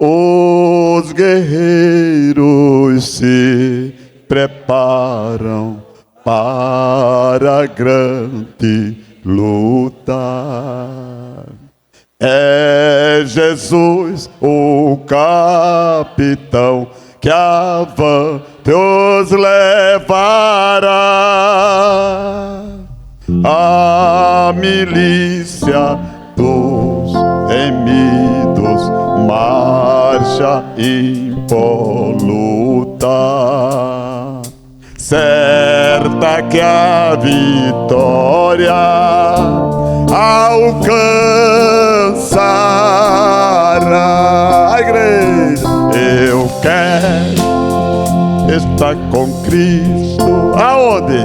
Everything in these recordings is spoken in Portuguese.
Os guerreiros se preparam para a grande luta. É Jesus o capitão que avante os levará. A milícia dos remidos marcha impoluta, certa que a vitória alcançará. A igreja, eu quero estar com Cristo. Aonde?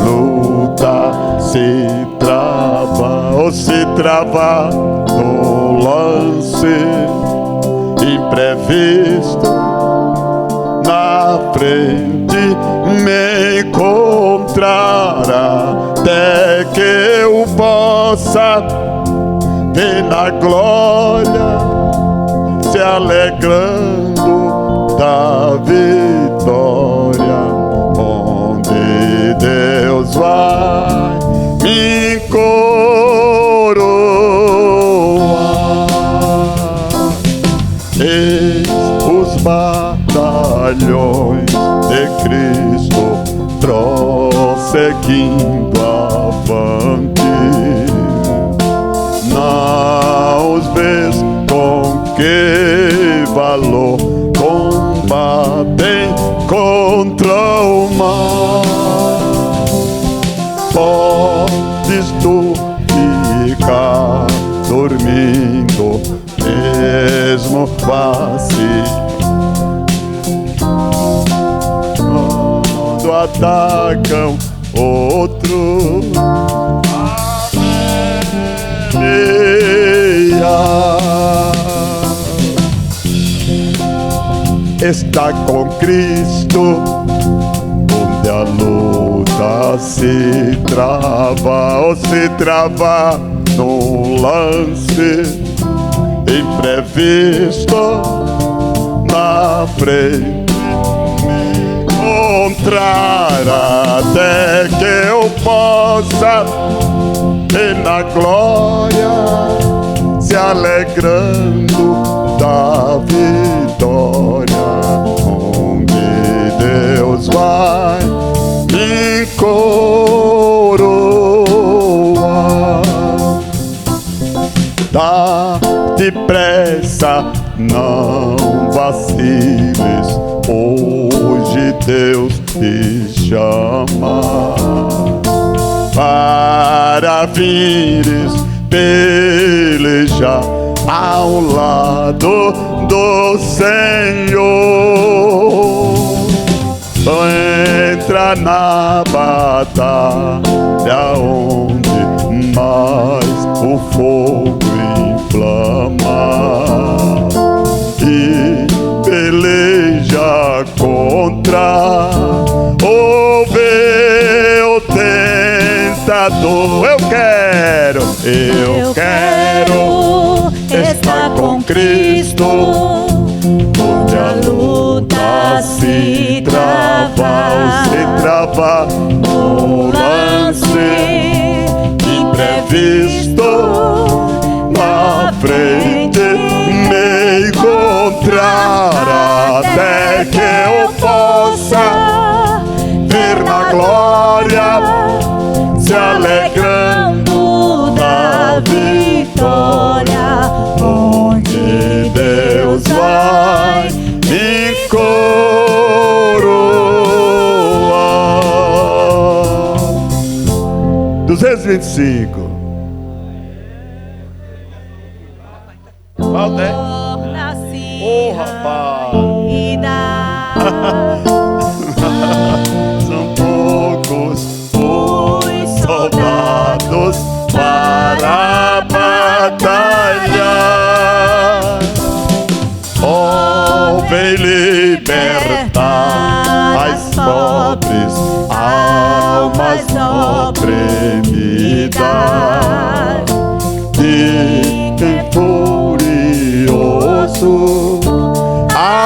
Luta se trava, ou se trava no lance imprevisto. Na frente me encontrará, até que eu possa ver na glória, se alegrando da vitória, onde Deus vai me coroar. Eis os batalhões de Cristo prosseguindo avante. Não os vês com que valor combatem contra o mal. Podes tu ficar dormindo, mesmo quando atacam outro. Está com Cristo, onde a luta se trava, ou se trava num lance imprevisto. Na frente me encontrará, até que eu possa ver na glória, se alegrando da vitória, onde Deus vai me coroar. Dá depressa, não vaciles, hoje Deus te chama para vires pelejar ao lado do Senhor. Entra na batalha onde mais o fogo inflama e peleja contra o meu tentador. Eu quero estar com Cristo, onde a luta se trava no lance imprevisto. Na frente me encontrará, até que eu possa ver na glória, se alegrando da vitória, onde Deus vai me coroar. 225. Qual é? Oh, rapaz! São poucos os soldados para batalhar. Oh, vem libertar as pobres almas oprimidas. De quem furioso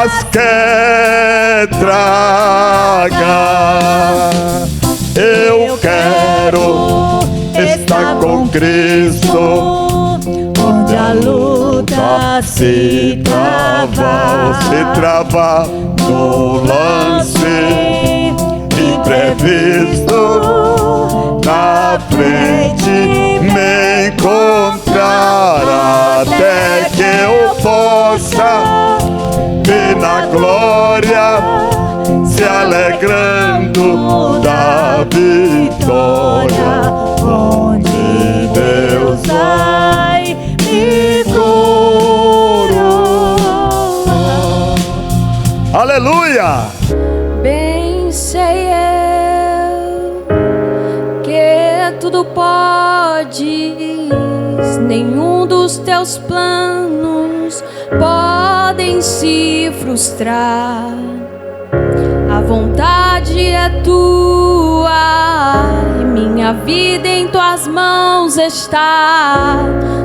mas quer tragar. Eu quero estar com Cristo, onde a luta se trava no lance imprevisto, na frente me encontrar, até que eu possa ver na glória, se alegrando da vitória, onde Deus vai me coroar. Aleluia! Bem sei eu que tudo podes, nenhum dos teus planos podem se frustrar. A vontade é tua e minha vida em tuas mãos está.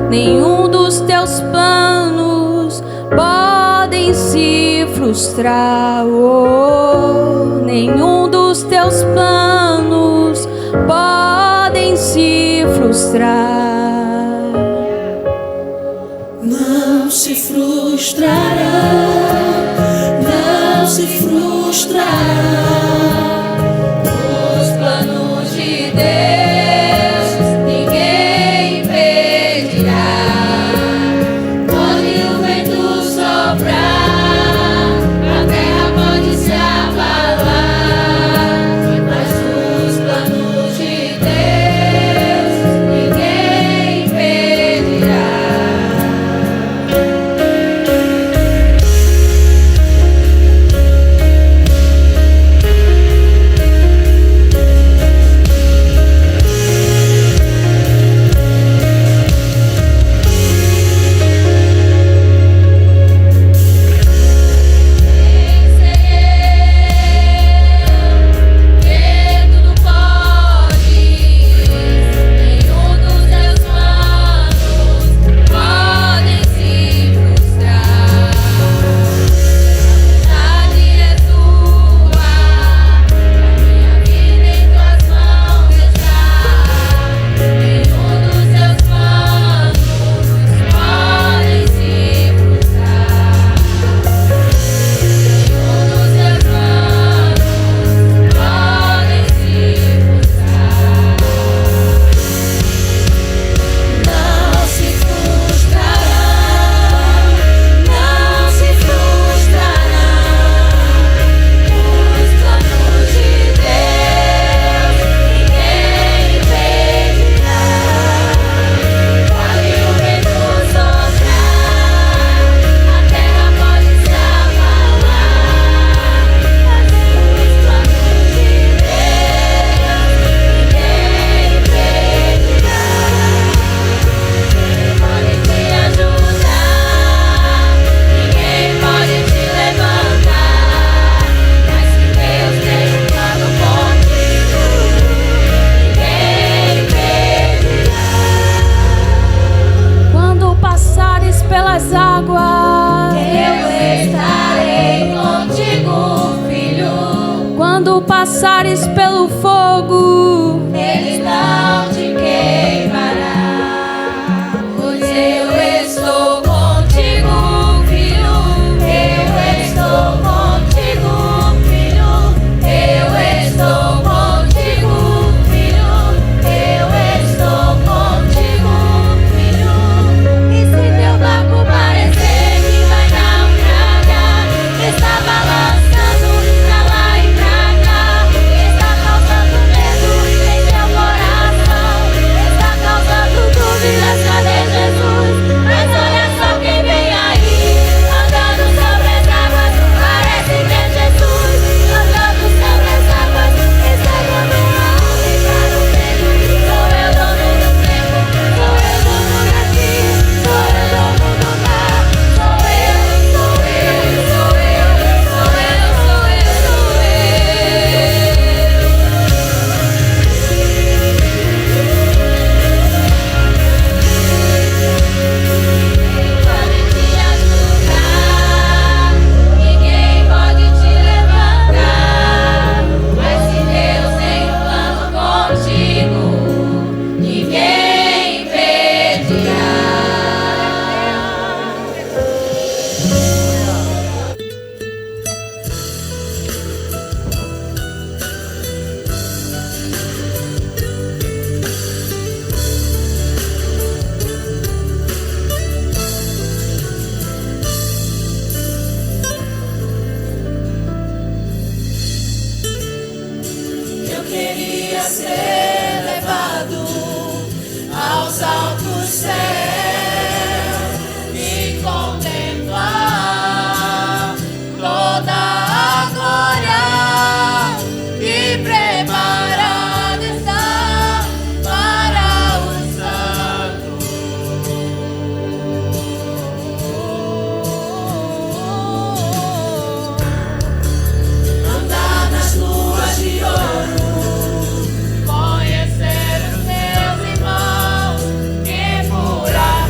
Nenhum dos teus planos podem se frustrar. Oh, nenhum dos teus planos podem se frustrar. Não se frustrará, não se frustrará. Os planos de Deus ninguém impedirá. Pode o vento soprar, a terra pode se abalar, mas os planos de Deus ninguém impedirá. Passares pelo fogo, eles não te queimará, pois eu estou contigo, filho. Eu estou contigo, filho. Eu estou contigo, filho. Eu estou contigo, filho. E se teu barco parecer que vai naufragar, está balançando pra lá e pra cá, está causando medo. queria ser levado aos altos céus e contemplar toda a glória que preparada está para os santos. Andar nas ruas de ouro, conhecer os meus irmãos que por aí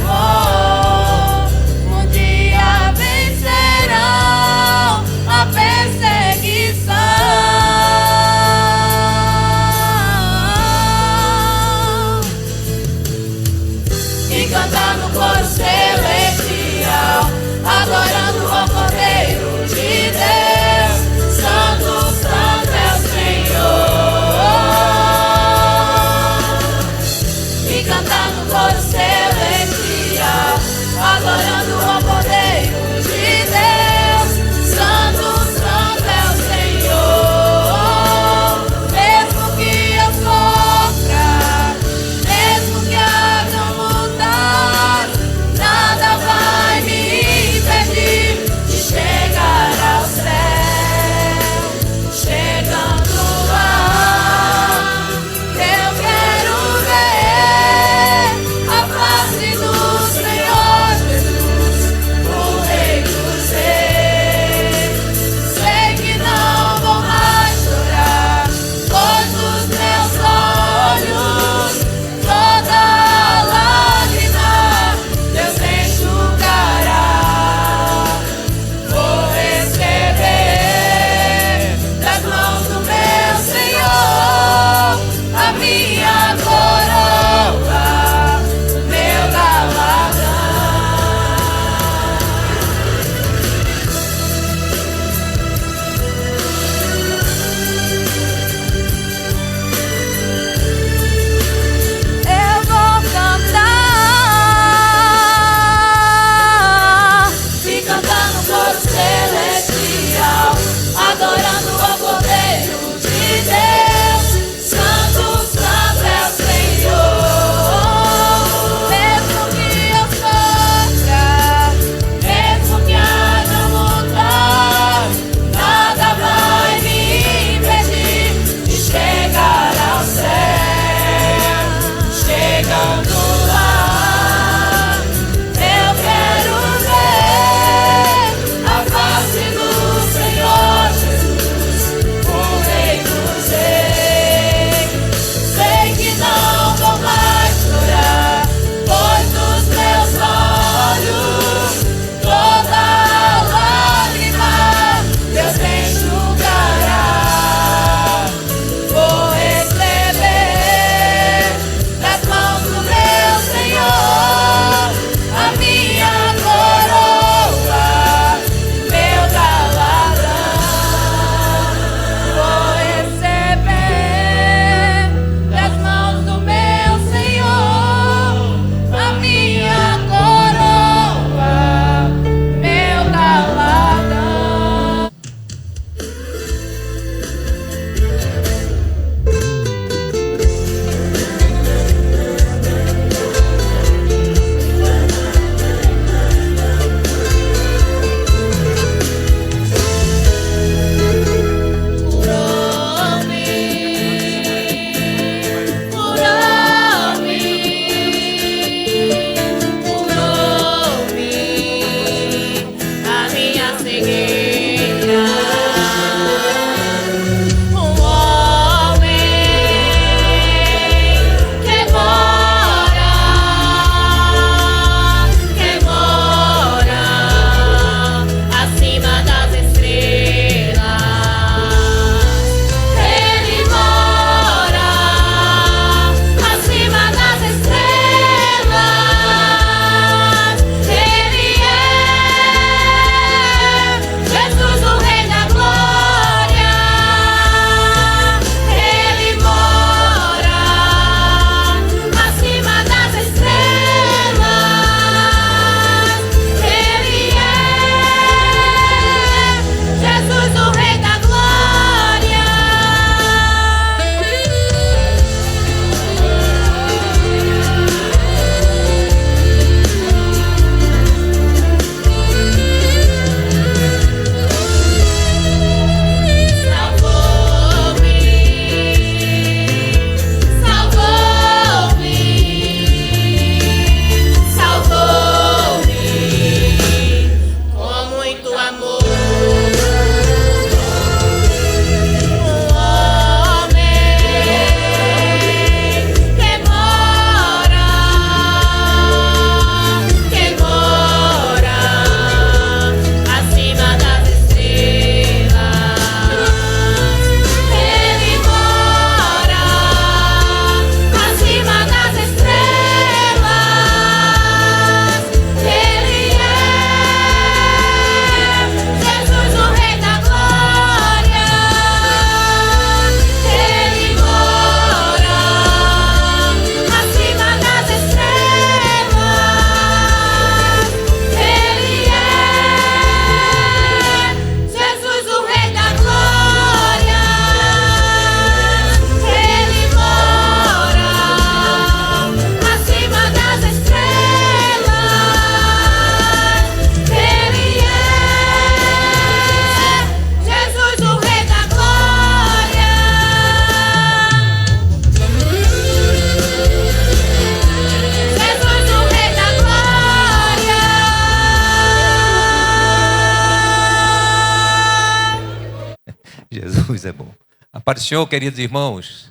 Paz do Senhor, queridos irmãos.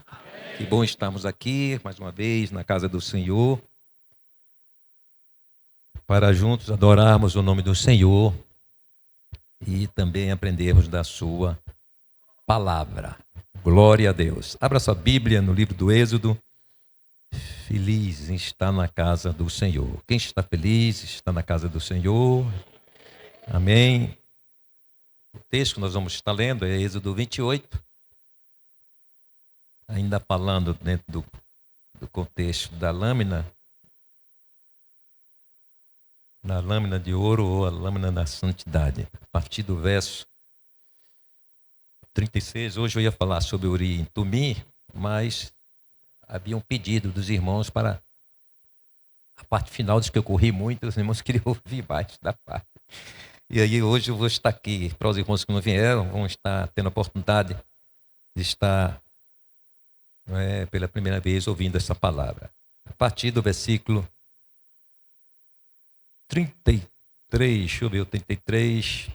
Que bom estarmos aqui mais uma vez na casa do Senhor, para juntos adorarmos o nome do Senhor e também aprendermos da sua palavra. Glória a Deus. Abra sua Bíblia no livro do Êxodo. Feliz em estar na casa do Senhor. Quem está feliz está na casa do Senhor. Amém. O texto que nós vamos estar lendo é Êxodo 28. Ainda falando dentro do contexto da lâmina. Na lâmina de ouro ou a lâmina da santidade. A partir do verso 36. Hoje eu ia falar sobre Urim e Tumim, mas havia um pedido dos irmãos para a parte final, diz que eu corri muito, os irmãos queriam ouvir mais da parte. E aí hoje eu vou estar aqui, para os irmãos que não vieram, vão estar tendo a oportunidade de estar pela primeira vez ouvindo essa palavra. A partir do versículo 33, deixa eu ver o 33.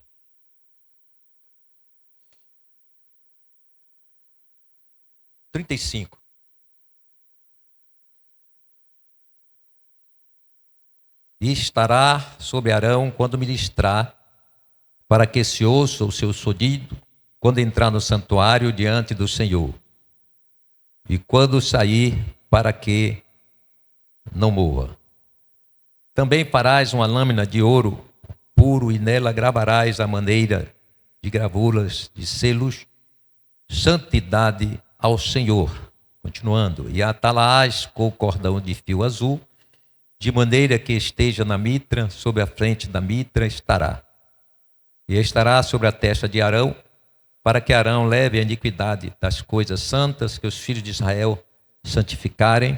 E estará sobre Arão quando ministrar, para que se ouça o seu sonido quando entrar no santuário diante do Senhor. E quando sair, para que não morra. Também farás uma lâmina de ouro puro e nela gravarás a maneira de gravuras de selos, santidade ao Senhor. Continuando. E atalás com o cordão de fio azul, de maneira que esteja na mitra, sobre a frente da mitra estará. E estará sobre a testa de Arão, para que Arão leve a iniquidade das coisas santas que os filhos de Israel santificarem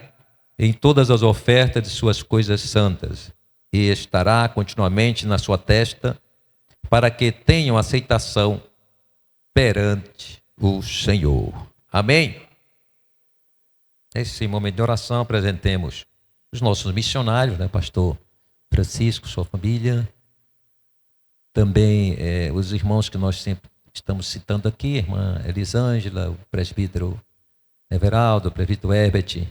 em todas as ofertas de suas coisas santas. E estará continuamente na sua testa, para que tenham aceitação perante o Senhor. Amém? Nesse momento de oração apresentemos os nossos missionários, pastor Francisco, sua família, também os irmãos que nós sempre estamos citando aqui, irmã Elisângela, o presbítero Everaldo, o presbítero Herbert,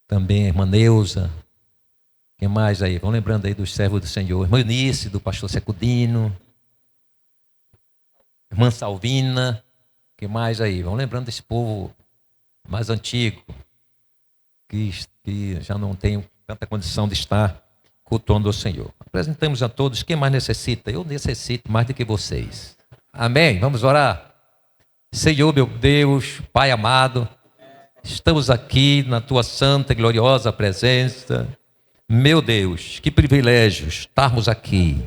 também a irmã Neuza, quem mais aí? Vão lembrando aí dos servos do Senhor, irmã Eunice, do pastor Secudino, irmã Salvina, quem mais aí? Vão lembrando desse povo mais antigo, que já não tem tanta condição de estar cultuando o Senhor. Apresentamos a todos, quem mais necessita? Eu necessito mais do que vocês. Amém? Vamos orar? Senhor, meu Deus, Pai amado, estamos aqui na Tua santa e gloriosa presença. Meu Deus, que privilégio estarmos aqui.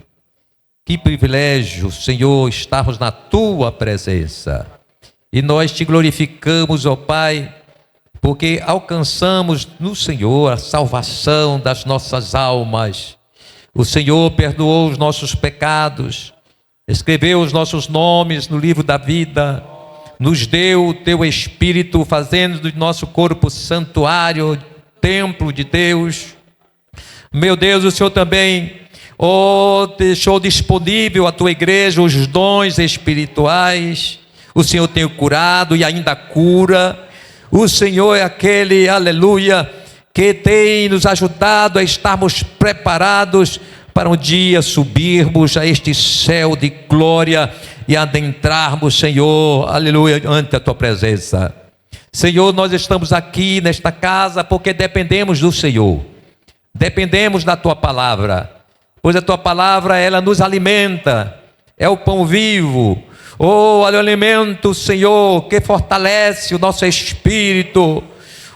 Que privilégio, Senhor, estarmos na Tua presença. E nós Te glorificamos, ó Pai, porque alcançamos no Senhor a salvação das nossas almas. O Senhor perdoou os nossos pecados, escreveu os nossos nomes no livro da vida, nos deu o Teu Espírito, fazendo do nosso corpo santuário, templo de Deus. Meu Deus, o Senhor também deixou disponível à Tua igreja os dons espirituais. O Senhor tem curado e ainda cura. O Senhor é aquele, aleluia, que tem nos ajudado a estarmos preparados para um dia subirmos a este céu de glória e adentrarmos, Senhor, aleluia, ante a Tua presença. Senhor, nós estamos aqui nesta casa porque dependemos do Senhor, dependemos da Tua palavra, pois a Tua palavra, ela nos alimenta, é o pão vivo. Oh, alimento, Senhor, que fortalece o nosso espírito,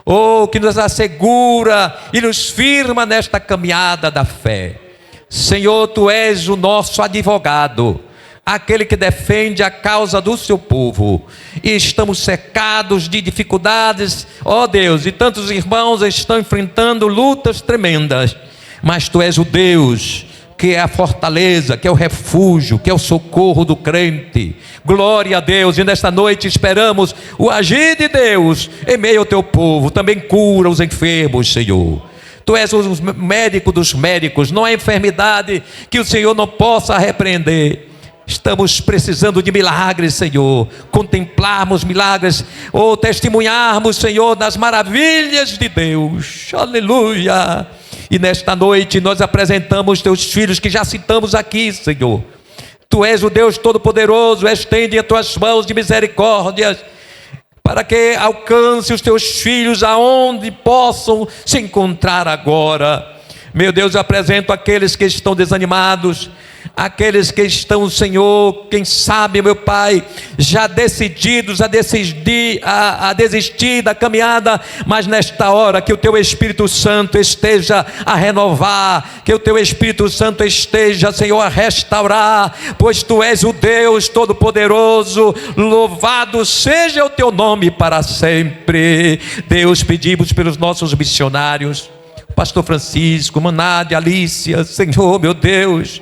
oh, que nos assegura e nos firma nesta caminhada da fé. Senhor, Tu és o nosso advogado, aquele que defende a causa do Seu povo, e estamos cercados de dificuldades, ó Deus, e tantos irmãos estão enfrentando lutas tremendas, mas Tu és o Deus que é a fortaleza, que é o refúgio, que é o socorro do crente. Glória a Deus. E nesta noite esperamos o agir de Deus em meio ao Teu povo. Também cura os enfermos, Senhor. Tu és o médico dos médicos. Não há enfermidade que o Senhor não possa repreender. Estamos precisando de milagres, Senhor. Contemplarmos milagres, ou testemunharmos, Senhor, das maravilhas de Deus. Aleluia. E nesta noite nós apresentamos teus filhos que já citamos aqui, Senhor. Tu és o Deus Todo-Poderoso, estende as tuas mãos de misericórdia, para que alcance os teus filhos aonde possam se encontrar agora. Meu Deus, eu apresento aqueles que estão desanimados, aqueles que estão, Senhor, quem sabe, meu Pai, já decididos a desistir da caminhada, mas nesta hora que o Teu Espírito Santo esteja a renovar, que o Teu Espírito Santo esteja, Senhor, a restaurar, pois Tu és o Deus Todo-Poderoso. Louvado seja o Teu nome para sempre. Deus, pedimos pelos nossos missionários, Pastor Francisco, Manade, Alícia, Senhor, meu Deus,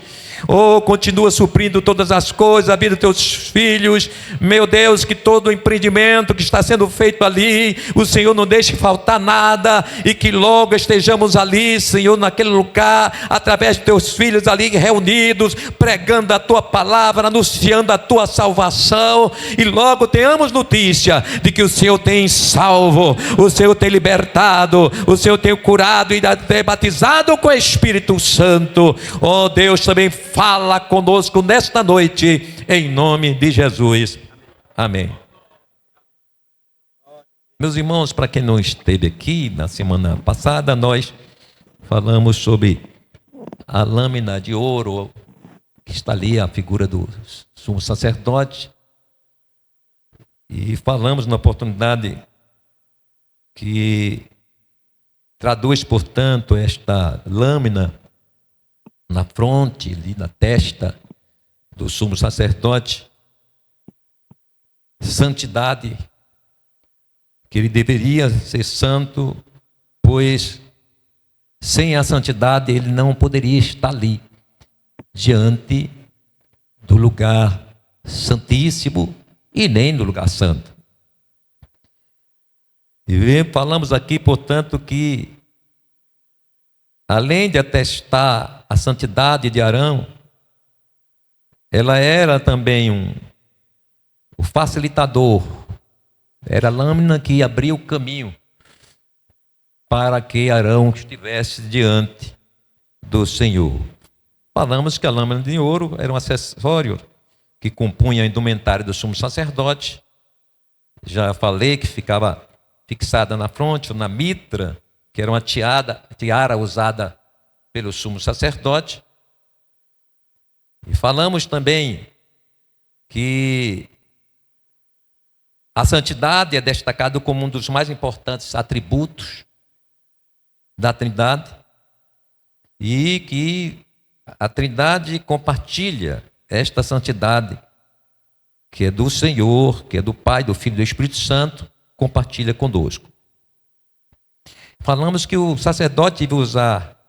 continua suprindo todas as coisas, a vida dos teus filhos, meu Deus, que todo o empreendimento que está sendo feito ali, o Senhor não deixe faltar nada, e que logo estejamos ali, Senhor, naquele lugar, através de teus filhos ali reunidos, pregando a tua palavra, anunciando a tua salvação, e logo tenhamos notícia de que o Senhor tem salvo, o Senhor tem libertado, o Senhor tem curado e tem batizado com o Espírito Santo. Oh Deus, também fala conosco nesta noite, em nome de Jesus. Amém. Meus irmãos, para quem não esteve aqui, na semana passada nós falamos sobre a lâmina de ouro, que está ali, a figura do sumo sacerdote, e falamos na oportunidade que traduz, portanto, esta lâmina na fronte, ali na testa do sumo sacerdote, santidade, que ele deveria ser santo, pois sem a santidade ele não poderia estar ali, diante do lugar santíssimo e nem do lugar santo. E falamos aqui, portanto, que além de atestar a santidade de Arão, ela era também o facilitador, era a lâmina que abria o caminho para que Arão estivesse diante do Senhor. Falamos que a lâmina de ouro era um acessório que compunha a indumentária do sumo sacerdote. Já falei que ficava fixada na fronte ou na mitra, que era uma tiara usada pelo sumo sacerdote. E falamos também que a santidade é destacada como um dos mais importantes atributos da Trindade, e que a Trindade compartilha esta santidade, que é do Senhor, que é do Pai, do Filho e do Espírito Santo, compartilha conosco. Falamos que o sacerdote deve usar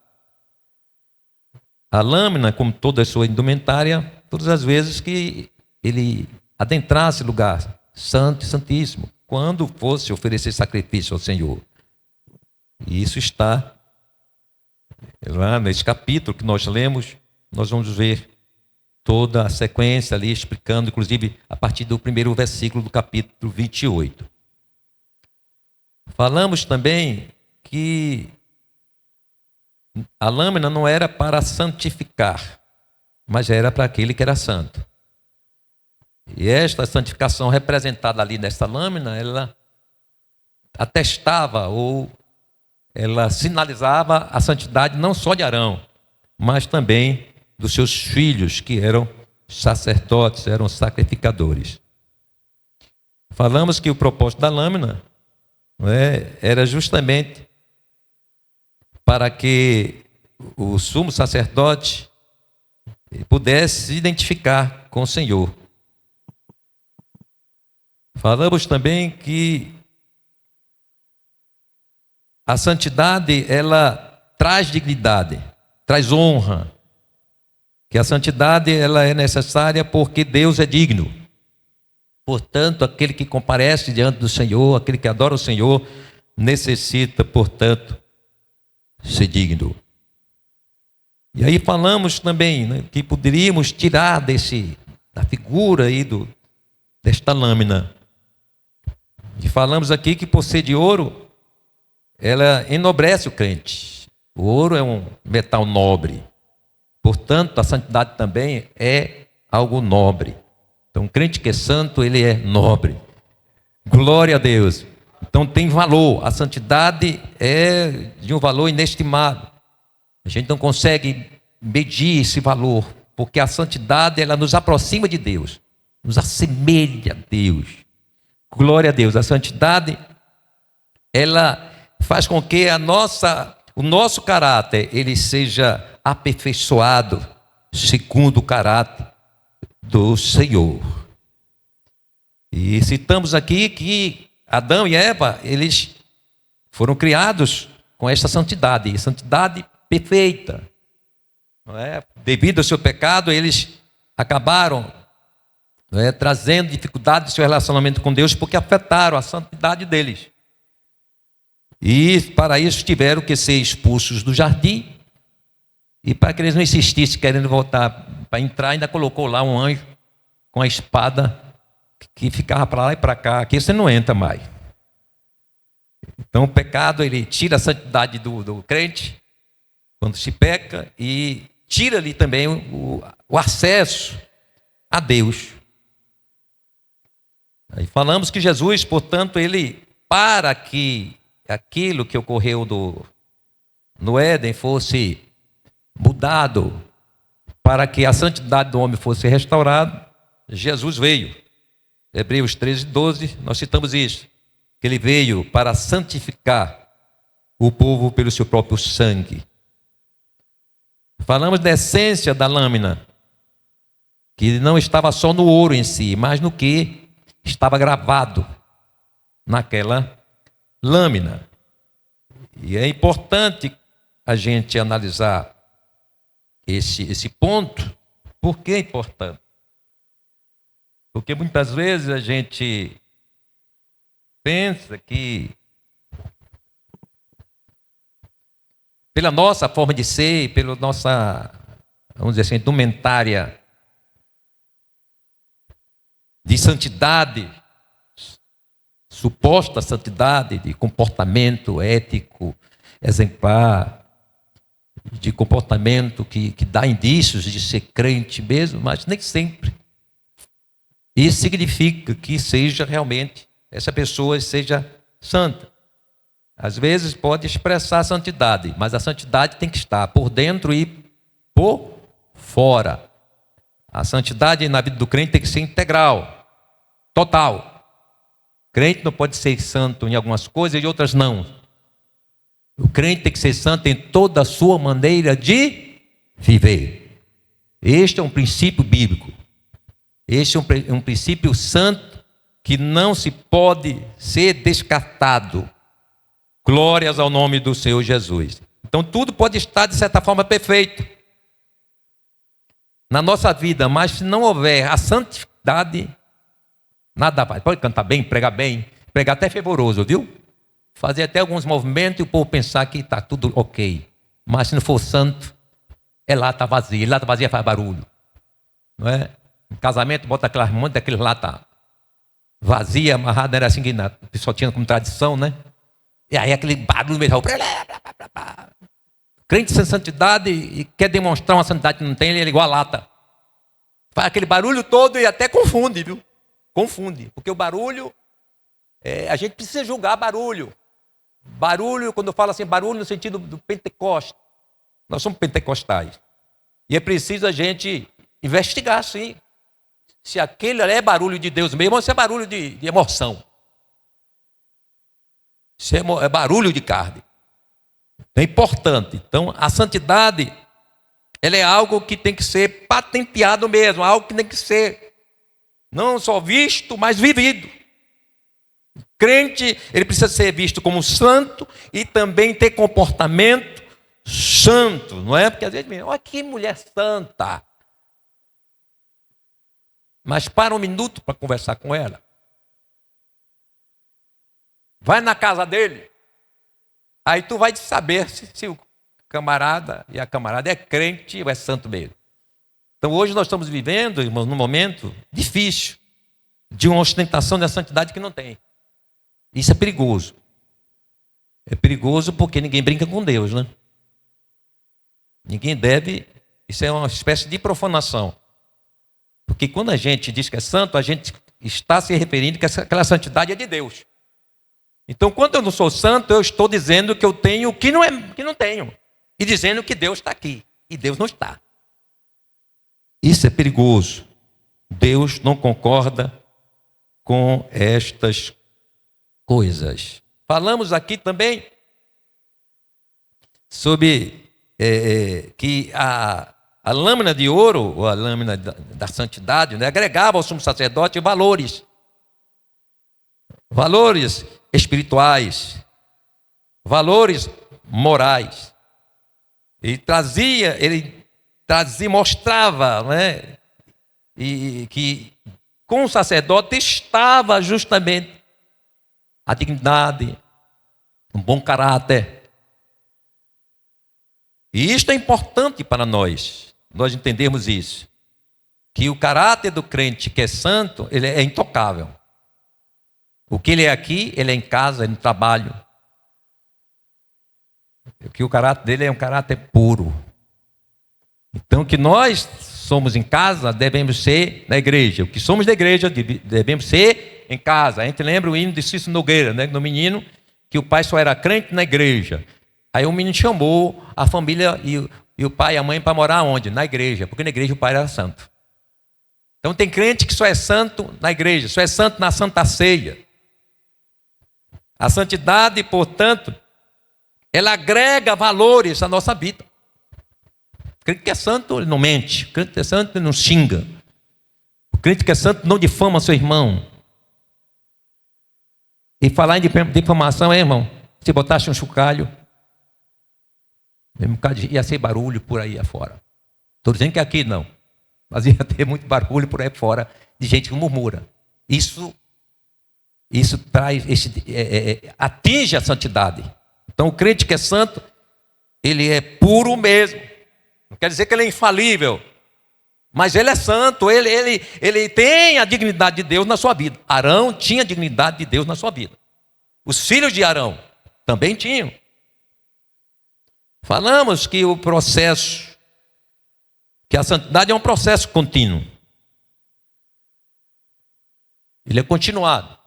a lâmina, como toda a sua indumentária, todas as vezes que ele adentrasse lugar santo e santíssimo, quando fosse oferecer sacrifício ao Senhor. E isso está lá nesse capítulo que nós lemos, nós vamos ver toda a sequência ali, explicando, inclusive, a partir do primeiro versículo do capítulo 28. Falamos também que a lâmina não era para santificar, mas era para aquele que era santo. E esta santificação representada ali nesta lâmina, ela atestava ou ela sinalizava a santidade não só de Arão, mas também dos seus filhos, que eram sacerdotes, eram sacrificadores. Falamos que o propósito da lâmina era justamente para que o sumo sacerdote pudesse se identificar com o Senhor. Falamos também que a santidade, ela traz dignidade, traz honra, que a santidade ela é necessária porque Deus é digno. Portanto, aquele que comparece diante do Senhor, aquele que adora o Senhor, necessita, portanto, ser digno. E aí falamos também, né, que poderíamos tirar da figura aí desta lâmina. E falamos aqui que por ser de ouro, ela enobrece o crente. O ouro é um metal nobre. Portanto, a santidade também é algo nobre. Então, o crente que é santo, ele é nobre. Glória a Deus. Então, tem valor. A santidade é de um valor inestimável. A gente não consegue medir esse valor, porque a santidade, ela nos aproxima de Deus, nos assemelha a Deus. Glória a Deus. A santidade, ela faz com que o nosso caráter, ele seja aperfeiçoado segundo o caráter do Senhor. E citamos aqui que Adão e Eva, eles foram criados com esta santidade perfeita. Não é? Devido ao seu pecado, eles acabaram trazendo dificuldade no seu relacionamento com Deus, porque afetaram a santidade deles. E para isso tiveram que ser expulsos do jardim. E para que eles não insistissem querendo voltar para entrar, ainda colocou lá um anjo com a espada que ficava para lá e para cá. Aqui você não entra mais. Então o pecado, ele tira a santidade do crente quando se peca, e tira-lhe também o acesso a Deus. Aí falamos que Jesus, portanto, ele, para que aquilo que ocorreu no Éden fosse mudado, para que a santidade do homem fosse restaurada, Jesus veio. Hebreus 13:12, nós citamos isso, que ele veio para santificar o povo pelo seu próprio sangue. Falamos da essência da lâmina, que não estava só no ouro em si, mas no que estava gravado naquela lâmina. E é importante a gente analisar esse ponto. Por que é importante? Porque muitas vezes a gente pensa que, pela nossa forma de ser, pela nossa, vamos dizer assim, indumentária de santidade, suposta santidade, de comportamento ético, exemplar, de comportamento que dá indícios de ser crente mesmo, mas nem sempre isso significa que seja realmente, essa pessoa seja santa. Às vezes pode expressar a santidade, mas a santidade tem que estar por dentro e por fora. A santidade na vida do crente tem que ser integral, total. O crente não pode ser santo em algumas coisas e outras não. O crente tem que ser santo em toda a sua maneira de viver. Este é um princípio bíblico. Este é um princípio santo que não se pode ser descartado. Glórias ao nome do Senhor Jesus. Então tudo pode estar de certa forma perfeito na nossa vida, mas se não houver a santidade, nada vai. Pode cantar bem, pregar até fervoroso, viu? Fazer até alguns movimentos e o povo pensar que está tudo ok. Mas se não for santo, lata vazia. Lata vazia faz barulho. Não é? No casamento, bota aquelas monte daqueles lata vazia, amarrada, era assim que o pessoal tinha como tradição, né? E aí aquele barulho mesmo. Crente sem santidade e quer demonstrar uma santidade que não tem, ele é igual a lata. Faz aquele barulho todo e até confunde, viu? Confunde. Porque o barulho, a gente precisa julgar barulho. Barulho, quando eu falo assim, barulho no sentido do Pentecoste. Nós somos pentecostais. E é preciso a gente investigar, sim, se aquele é barulho de Deus mesmo ou se é barulho de emoção. Se é barulho de carne. É importante. Então, a santidade, ela é algo que tem que ser patenteado mesmo, algo que tem que ser não só visto, mas vivido. O crente, ele precisa ser visto como santo e também ter comportamento santo, não é? Porque às vezes, olha que mulher santa. Mas para um minuto para conversar com ela. Vai na casa dele. Aí tu vai saber se o camarada e a camarada é crente ou é santo mesmo. Então hoje nós estamos vivendo, irmãos, num momento difícil, de uma ostentação da santidade que não tem. Isso é perigoso. É perigoso porque ninguém brinca com Deus, né? Ninguém deve, isso é uma espécie de profanação. Porque quando a gente diz que é santo, a gente está se referindo que aquela santidade é de Deus. Então, quando eu não sou santo, eu estou dizendo que eu tenho o que não tenho. E dizendo que Deus está aqui. E Deus não está. Isso é perigoso. Deus não concorda com estas coisas. Falamos aqui também sobre que a lâmina de ouro, ou a lâmina da santidade, né, agregava ao sumo sacerdote valores espirituais, valores morais. Ele mostrava, né, e que com o sacerdote estava justamente a dignidade, um bom caráter. E isto é importante para nós entendermos isso, que o caráter do crente que é santo, ele é intocável. O que ele é aqui, ele é em casa, no trabalho. Que o caráter dele é um caráter puro. Então, que nós somos em casa, devemos ser na igreja. O que somos da igreja, devemos ser em casa. A gente lembra o hino de Cícero Nogueira, né, do menino, que o pai só era crente na igreja. Aí o menino chamou a família e o pai e a mãe para morar onde? Na igreja, porque na igreja o pai era santo. Então tem crente que só é santo na igreja, só é santo na Santa Ceia. A santidade, portanto, ela agrega valores à nossa vida. O crente que é santo, ele não mente. O crente que é santo, ele não xinga. O crente que é santo não difama seu irmão. E falar em difamação, irmão, se botasse um chocalho, ia ser barulho por aí afora. Estou dizendo que aqui não. Mas ia ter muito barulho por aí fora de gente que murmura. Isso traz, atinge a santidade. Então o crente que é santo, ele é puro mesmo. Não quer dizer que ele é infalível, mas ele é santo, ele tem a dignidade de Deus na sua vida. Arão tinha a dignidade de Deus na sua vida. Os filhos de Arão também tinham. Falamos que o processo, que a santidade é um processo contínuo. Ele é continuado.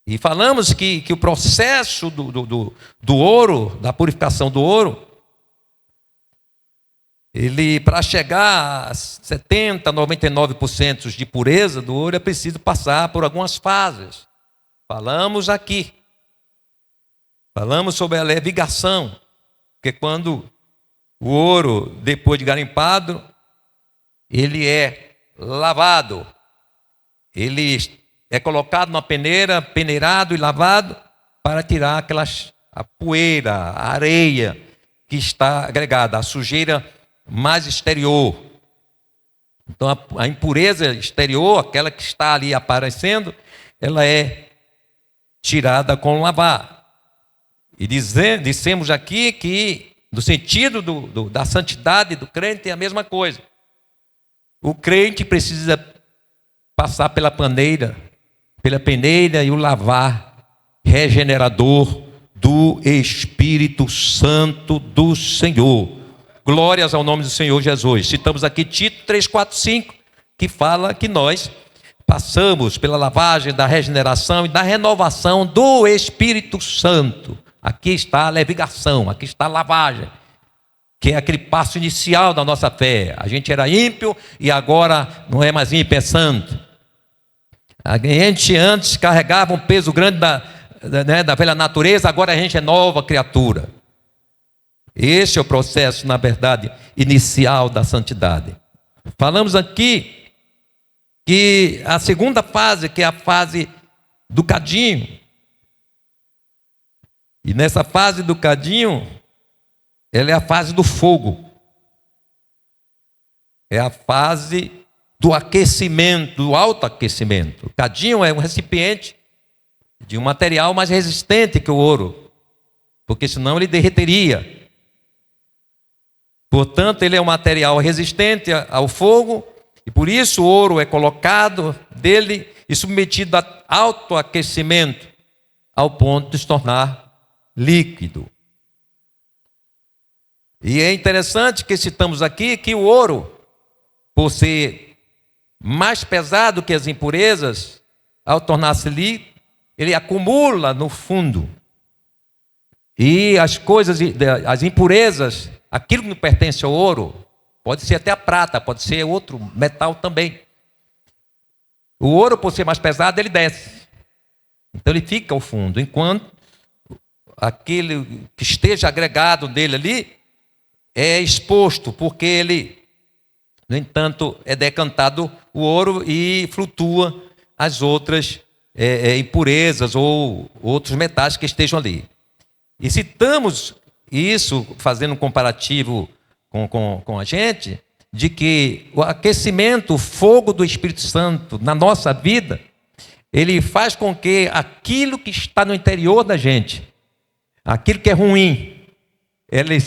E falamos que o processo do ouro, da purificação do ouro, ele, para chegar a 70%, 99% de pureza do ouro, é preciso passar por algumas fases. Falamos aqui. Falamos sobre a levigação, que quando o ouro, depois de garimpado, ele é lavado. Ele é colocado numa peneira, peneirado e lavado, para tirar a poeira, a areia que está agregada, a sujeira mais exterior. Então a impureza exterior, aquela que está ali aparecendo, ela é tirada com lavar. E dissemos aqui que, no sentido da santidade do crente, é a mesma coisa. O crente precisa passar pela peneira e o lavar regenerador do Espírito Santo do Senhor. Glórias ao nome do Senhor Jesus. Citamos aqui Tito 3:4-5, que fala que nós passamos pela lavagem da regeneração e da renovação do Espírito Santo. Aqui está a levigação, aqui está a lavagem, que é aquele passo inicial da nossa fé. A gente era ímpio e agora não é mais ímpio, é santo. A gente antes carregava um peso grande da velha natureza, agora a gente é nova criatura. Esse é o processo, na verdade, inicial da santidade. Falamos aqui que a segunda fase, que é a fase do cadinho. E nessa fase do cadinho, ela é a fase do fogo. É a fase do aquecimento, do autoaquecimento. O cadinho é um recipiente de um material mais resistente que o ouro, porque senão ele derreteria. Portanto, ele é um material resistente ao fogo, e por isso o ouro é colocado dele e submetido a alto aquecimento, ao ponto de se tornar líquido. E é interessante que citamos aqui que o ouro, por ser mais pesado que as impurezas, ao tornar-se líquido, ele acumula no fundo. E as coisas, as impurezas, aquilo que não pertence ao ouro, pode ser até a prata, pode ser outro metal também. O ouro, por ser mais pesado, ele desce. Então ele fica ao fundo, enquanto aquele que esteja agregado dele ali é exposto, porque ele, no entanto, é decantado o ouro e flutua as outras impurezas ou outros metais que estejam ali. E citamos isso, fazendo um comparativo com a gente, de que o aquecimento, o fogo do Espírito Santo na nossa vida, ele faz com que aquilo que está no interior da gente, aquilo que é ruim, ele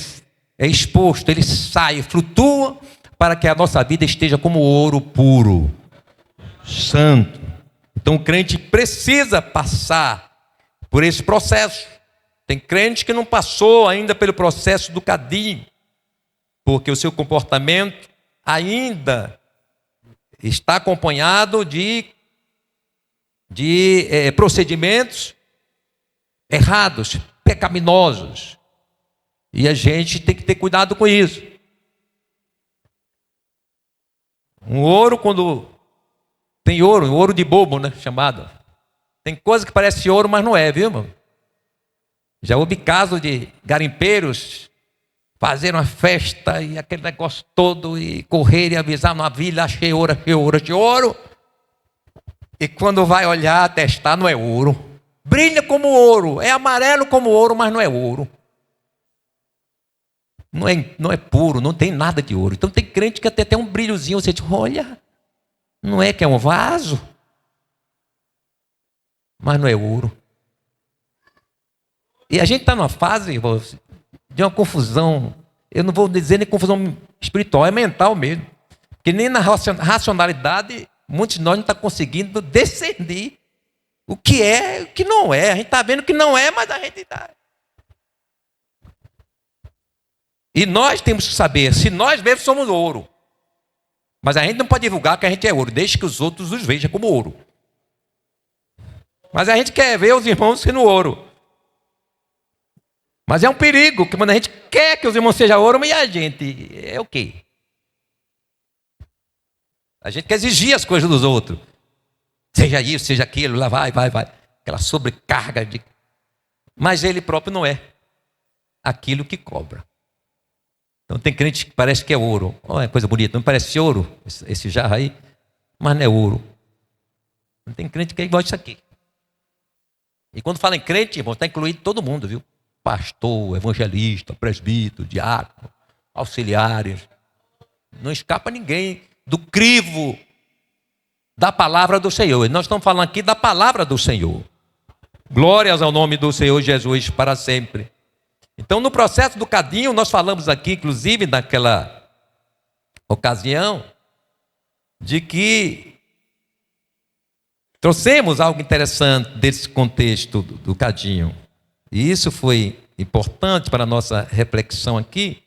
é exposto, ele sai, flutua, para que a nossa vida esteja como ouro puro, santo. Então o crente precisa passar por esse processo. Tem crente que não passou ainda pelo processo do cadinho, porque o seu comportamento ainda está acompanhado de procedimentos errados, pecaminosos. E a gente tem que ter cuidado com isso. Um ouro, quando tem ouro de bobo, né, chamado. Tem coisa que parece ouro, mas não é, viu, irmão? Já houve caso de garimpeiros fazer uma festa e aquele negócio todo, e correr e avisar numa vila, achei ouro, achei ouro, achei ouro. E quando vai olhar, testar, não é ouro. Brilha como ouro, é amarelo como ouro, mas não é ouro. Não é puro, não tem nada de ouro. Então tem crente que até tem um brilhozinho, você diz, olha, não é que é um vaso, mas não é ouro. E a gente está numa fase, irmão, de uma confusão, eu não vou dizer nem confusão espiritual, é mental mesmo. Porque nem na racionalidade, muitos de nós não estão conseguindo discernir o que é e o que não é. A gente está vendo que não é, mas a gente está. E nós temos que saber, se nós mesmos somos ouro, mas a gente não pode divulgar que a gente é ouro, desde que os outros os vejam como ouro. Mas a gente quer ver os irmãos sendo ouro. Mas é um perigo, que quando a gente quer que os irmãos sejam ouro, mas a gente é o quê? A gente quer exigir as coisas dos outros. Seja isso, seja aquilo, lá vai. Aquela sobrecarga de... Mas ele próprio não é aquilo que cobra. Então tem crente que parece que é ouro. Olha, coisa bonita, não parece ouro, esse jarro aí, mas não é ouro. Não tem crente que é igual isso aqui. E quando fala em crente, irmão, está incluído todo mundo, viu? Pastor, evangelista, presbítero, diácono, auxiliares. Não escapa ninguém do crivo da palavra do Senhor. E nós estamos falando aqui da palavra do Senhor. Glórias ao nome do Senhor Jesus para sempre. Então, no processo do cadinho, nós falamos aqui, inclusive, naquela ocasião, de que trouxemos algo interessante desse contexto do cadinho. E isso foi importante para a nossa reflexão aqui,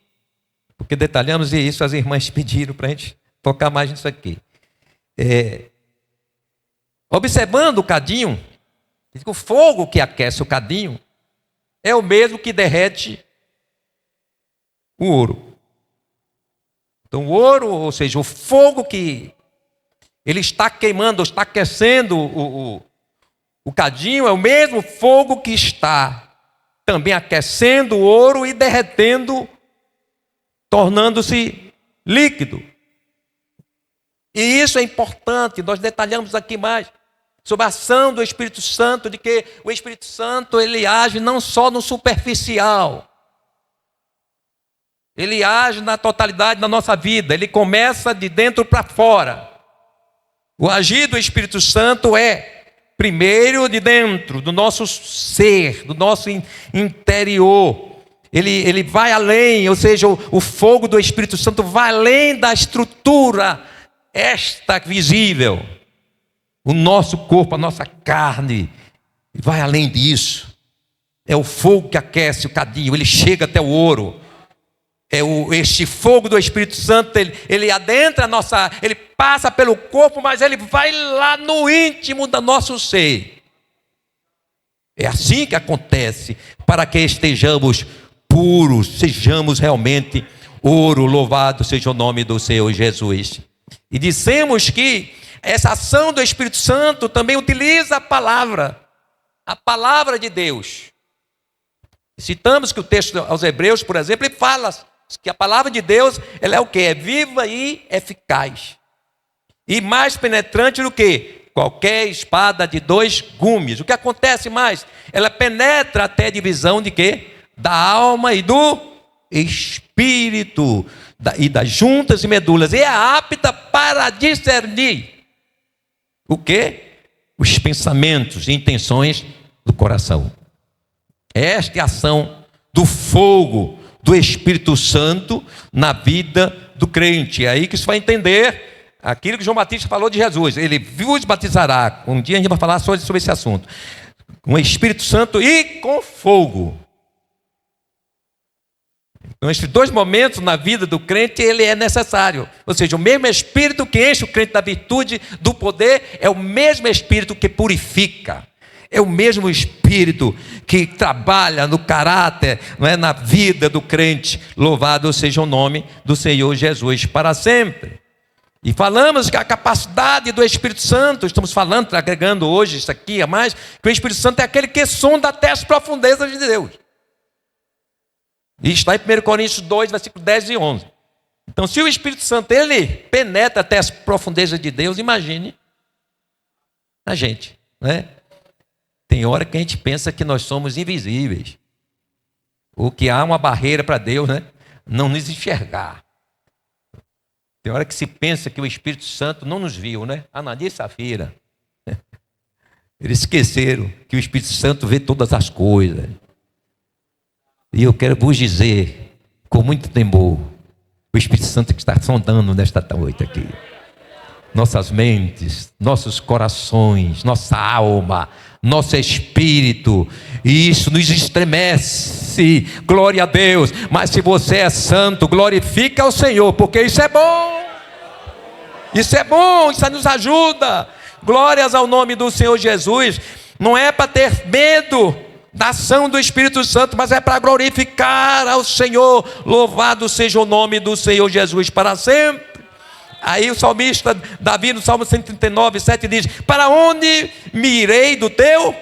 porque detalhamos, e isso as irmãs pediram para a gente focar mais nisso aqui. Observando o cadinho, o fogo que aquece o cadinho é o mesmo que derrete o ouro. Então o ouro, ou seja, o fogo que ele está queimando, está aquecendo o cadinho, é o mesmo fogo que está também aquecendo o ouro e derretendo, tornando-se líquido. E isso é importante, nós detalhamos aqui mais sobre a ação do Espírito Santo, de que o Espírito Santo, ele age não só no superficial, ele age na totalidade da nossa vida, ele começa de dentro para fora. O agir do Espírito Santo é primeiro de dentro, do nosso ser, do nosso interior. ele vai além, ou seja, o fogo do Espírito Santo vai além da estrutura esta visível. O nosso corpo, a nossa carne, vai além disso. É o fogo que aquece o cadinho, ele chega até o ouro. Este fogo do Espírito Santo, ele adentra a nossa, ele passa pelo corpo, mas ele vai lá no íntimo do nosso ser. É assim que acontece, para que estejamos puros, sejamos realmente ouro. Louvado seja o nome do Senhor Jesus. E dissemos que essa ação do Espírito Santo também utiliza a palavra de Deus. Citamos que o texto aos Hebreus, por exemplo, ele fala que a palavra de Deus, ela é o quê? É viva e eficaz. E mais penetrante do que qualquer espada de 2 gumes. O que acontece mais? Ela penetra até a divisão de quê? Da alma e do espírito, e das juntas e medulas. E é apta para discernir o quê? Os pensamentos e intenções do coração. Esta é a ação do fogo do Espírito Santo na vida do crente. É aí que você vai entender aquilo que João Batista falou de Jesus. Ele vos batizará. Um dia a gente vai falar sobre esse assunto. Com o Espírito Santo e com fogo. Então, esses 2 momentos na vida do crente, ele é necessário. Ou seja, o mesmo Espírito que enche o crente da virtude, do poder, é o mesmo Espírito que purifica. É o mesmo Espírito que trabalha no caráter, não é, na vida do crente. Louvado seja o nome do Senhor Jesus para sempre. E falamos que a capacidade do Espírito Santo, estamos falando, agregando hoje isso aqui a mais, que o Espírito Santo é aquele que sonda até as profundezas de Deus. E está em 1 Coríntios 2, versículos 10 e 11. Então, se o Espírito Santo, ele penetra até as profundezas de Deus, imagine a gente, né? Tem hora que a gente pensa que nós somos invisíveis, ou que há uma barreira para Deus, né? Não nos enxergar. Tem hora que se pensa que o Espírito Santo não nos viu, né? Ananias e Safira. Eles esqueceram que o Espírito Santo vê todas as coisas. E eu quero vos dizer, com muito temor, o Espírito Santo que está sondando nesta noite aqui. Nossas mentes, nossos corações, nossa alma, nosso espírito, e isso nos estremece. Glória a Deus. Mas se você é santo, glorifica ao Senhor, porque isso é bom. Isso é bom, isso nos ajuda. Glórias ao nome do Senhor Jesus. Não é para ter medo da ação do Espírito Santo, mas é para glorificar ao Senhor. Louvado seja o nome do Senhor Jesus para sempre. Aí o salmista Davi, no Salmo 139, 7 diz: para onde me irei do teu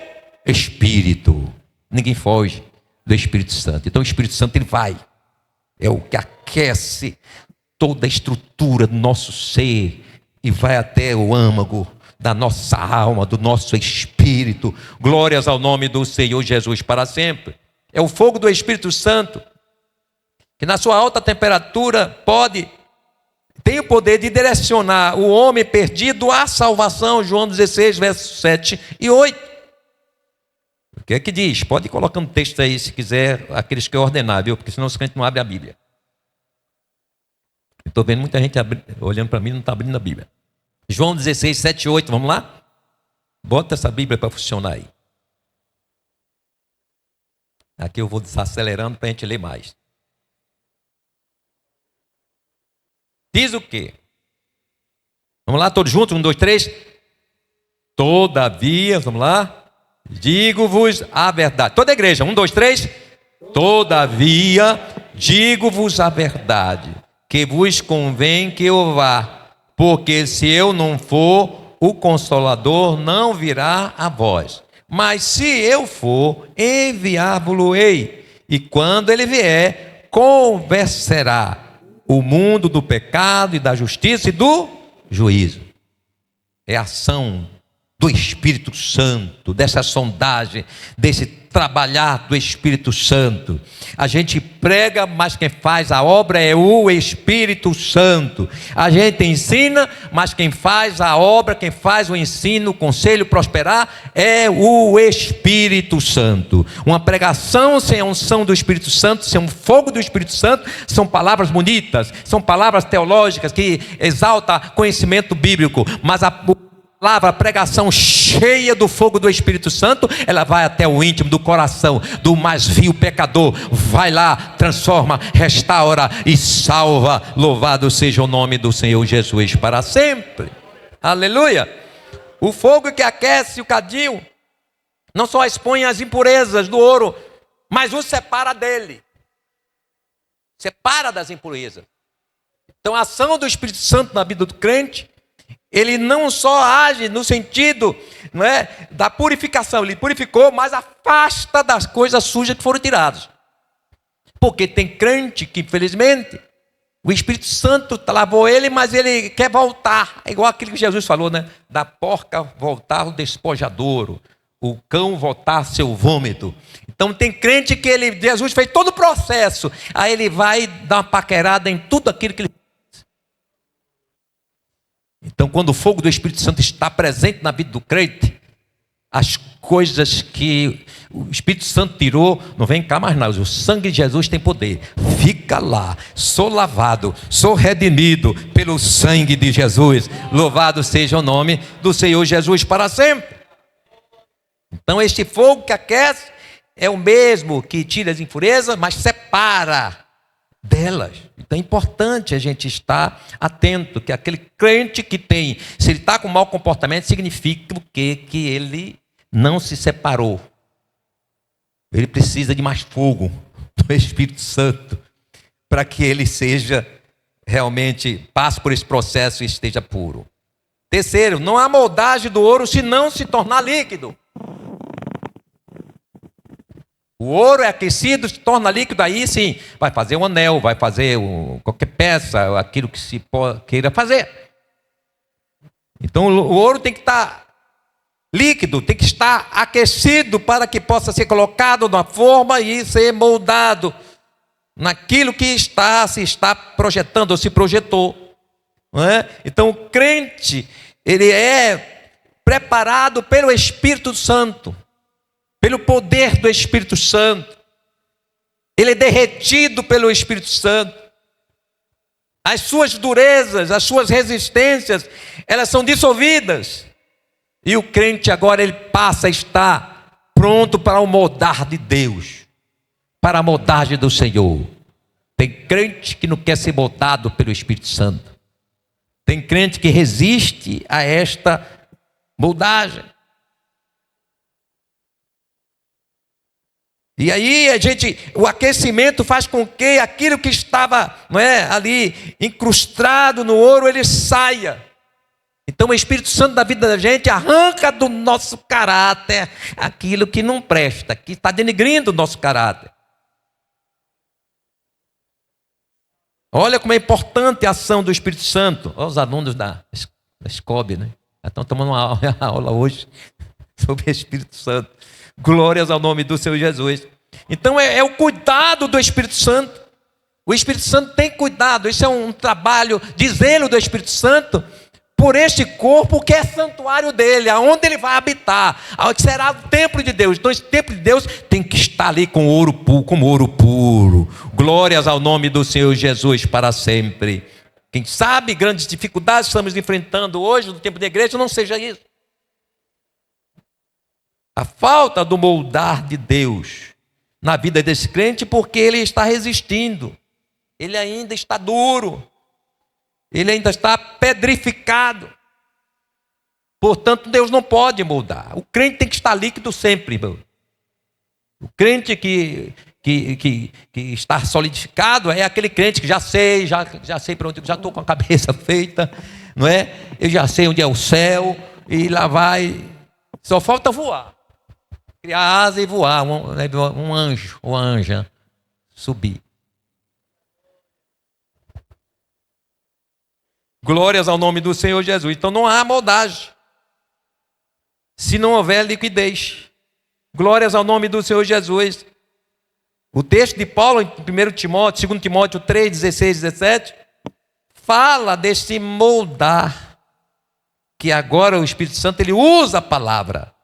Espírito? Ninguém foge do Espírito Santo. Então o Espírito Santo, ele vai, é o que aquece toda a estrutura do nosso ser e vai até o âmago da nossa alma, do nosso espírito. Glórias ao nome do Senhor Jesus para sempre. É o fogo do Espírito Santo que na sua alta temperatura tem o poder de direcionar o homem perdido à salvação. João 16, versos 7 e 8. O que é que diz? Pode ir colocando texto aí, se quiser, aqueles que eu ordenar, viu? Porque senão os crentes não abrem a Bíblia. Estou vendo muita gente olhando para mim e não está abrindo a Bíblia. João 16, 7 e 8, vamos lá? Bota essa Bíblia para funcionar aí. Aqui eu vou desacelerando para a gente ler mais. Diz o quê? Vamos lá, todos juntos? 1, 2, 3. Todavia, vamos lá. Digo-vos a verdade. Toda a igreja, 1, 2, 3. Todavia, digo-vos a verdade, que vos convém que eu vá. Porque se eu não for, o Consolador não virá a vós. Mas se eu for, enviar-vos-ei. E quando ele vier, convencerá o mundo do pecado e da justiça e do juízo. É a ação do Espírito Santo, dessa sondagem, desse trabalhar do Espírito Santo. A gente prega, mas quem faz a obra é o Espírito Santo. A gente ensina, mas quem faz a obra, quem faz o ensino, o conselho prosperar é o Espírito Santo. Uma pregação sem a unção do Espírito Santo, sem um fogo do Espírito Santo, são palavras bonitas, são palavras teológicas que exaltam conhecimento bíblico, mas a palavra, a pregação cheia do fogo do Espírito Santo, ela vai até o íntimo do coração do mais vil pecador, vai lá, transforma, restaura e salva. Louvado seja o nome do Senhor Jesus para sempre. Aleluia. O fogo que aquece o cadinho não só expõe as impurezas do ouro, mas o separa dele, separa das impurezas. Então a ação do Espírito Santo na vida do crente, ele não só age no sentido, não é, da purificação, ele purificou, mas afasta das coisas sujas que foram tiradas. Porque tem crente que, infelizmente, o Espírito Santo lavou ele, mas ele quer voltar. É igual aquilo que Jesus falou, né? Da porca voltar ao despojadouro, o cão voltar ao seu vômito. Então tem crente que Jesus fez todo o processo, aí ele vai dar uma paquerada em tudo aquilo que ele. Então, quando o fogo do Espírito Santo está presente na vida do crente, as coisas que o Espírito Santo tirou, não vem cá mais não. O sangue de Jesus tem poder. Fica lá. Sou lavado, sou redimido pelo sangue de Jesus. Louvado seja o nome do Senhor Jesus para sempre. Então, este fogo que aquece é o mesmo que tira as impurezas, mas separa delas. Então é importante a gente estar atento, que aquele crente que tem, se ele está com mau comportamento, significa o quê? Que ele não se separou. Ele precisa de mais fogo do Espírito Santo para que ele seja realmente, passe por esse processo e esteja puro. Terceiro, não há moldagem do ouro se não se tornar líquido. O ouro é aquecido, se torna líquido, aí sim, vai fazer um anel, vai fazer qualquer peça, aquilo que se queira fazer. Então o ouro tem que estar líquido, tem que estar aquecido para que possa ser colocado na forma e ser moldado naquilo que se está projetando ou se projetou. Não é? Então o crente, ele é preparado pelo Espírito Santo, pelo poder do Espírito Santo. Ele é derretido pelo Espírito Santo. As suas durezas, as suas resistências, elas são dissolvidas. E o crente agora ele passa a estar pronto para o moldar de Deus, para a moldagem do Senhor. Tem crente que não quer ser moldado pelo Espírito Santo. Tem crente que resiste a esta moldagem. E aí o aquecimento faz com que aquilo que estava, não é, ali incrustado no ouro, ele saia. Então o Espírito Santo da vida da gente arranca do nosso caráter aquilo que não presta, que está denegrindo o nosso caráter. Olha como é importante a ação do Espírito Santo. Olha os alunos da SCOB, né? Estão tomando uma aula hoje sobre o Espírito Santo. Glórias ao nome do Senhor Jesus. Então é o cuidado do Espírito Santo. O Espírito Santo tem cuidado. Isso é um trabalho de zelo do Espírito Santo por este corpo que é santuário dele, aonde ele vai habitar, aonde será o templo de Deus. Então esse templo de Deus tem que estar ali com ouro puro, como ouro puro. Glórias ao nome do Senhor Jesus para sempre. Quem sabe grandes dificuldades estamos enfrentando hoje no tempo da igreja, não seja isso. A falta do moldar de Deus na vida desse crente, porque ele está resistindo, ele ainda está duro, ele ainda está pedrificado. Portanto, Deus não pode moldar. O crente tem que estar líquido sempre, irmão. O crente que está solidificado é aquele crente que já sei para onde, já estou com a cabeça feita, não é? Eu já sei onde é o céu, e lá vai, só falta voar. Criar asa e voar, um anjo ou anja subir. Glórias ao nome do Senhor Jesus. Então não há moldagem. se não houver liquidez. Glórias ao nome do Senhor Jesus. O texto de Paulo em 1 Timóteo, 2 Timóteo 3, 16, 17, fala desse moldar, que agora o Espírito Santo ele usa a palavra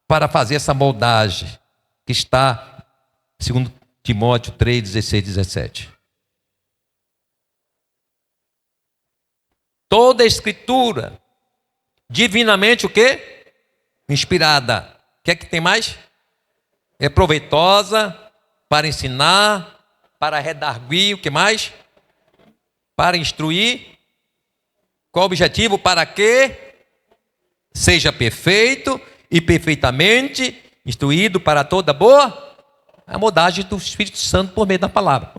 para fazer essa moldagem, que está 2 Timóteo 3, 16, 17. Toda a escritura, divinamente o quê? Inspirada. O que é que tem mais? É proveitosa para ensinar, para redarguir, o que mais? Para instruir. Qual o objetivo? Para que seja perfeito e perfeitamente instruído para toda boa a moldagem do Espírito Santo por meio da palavra.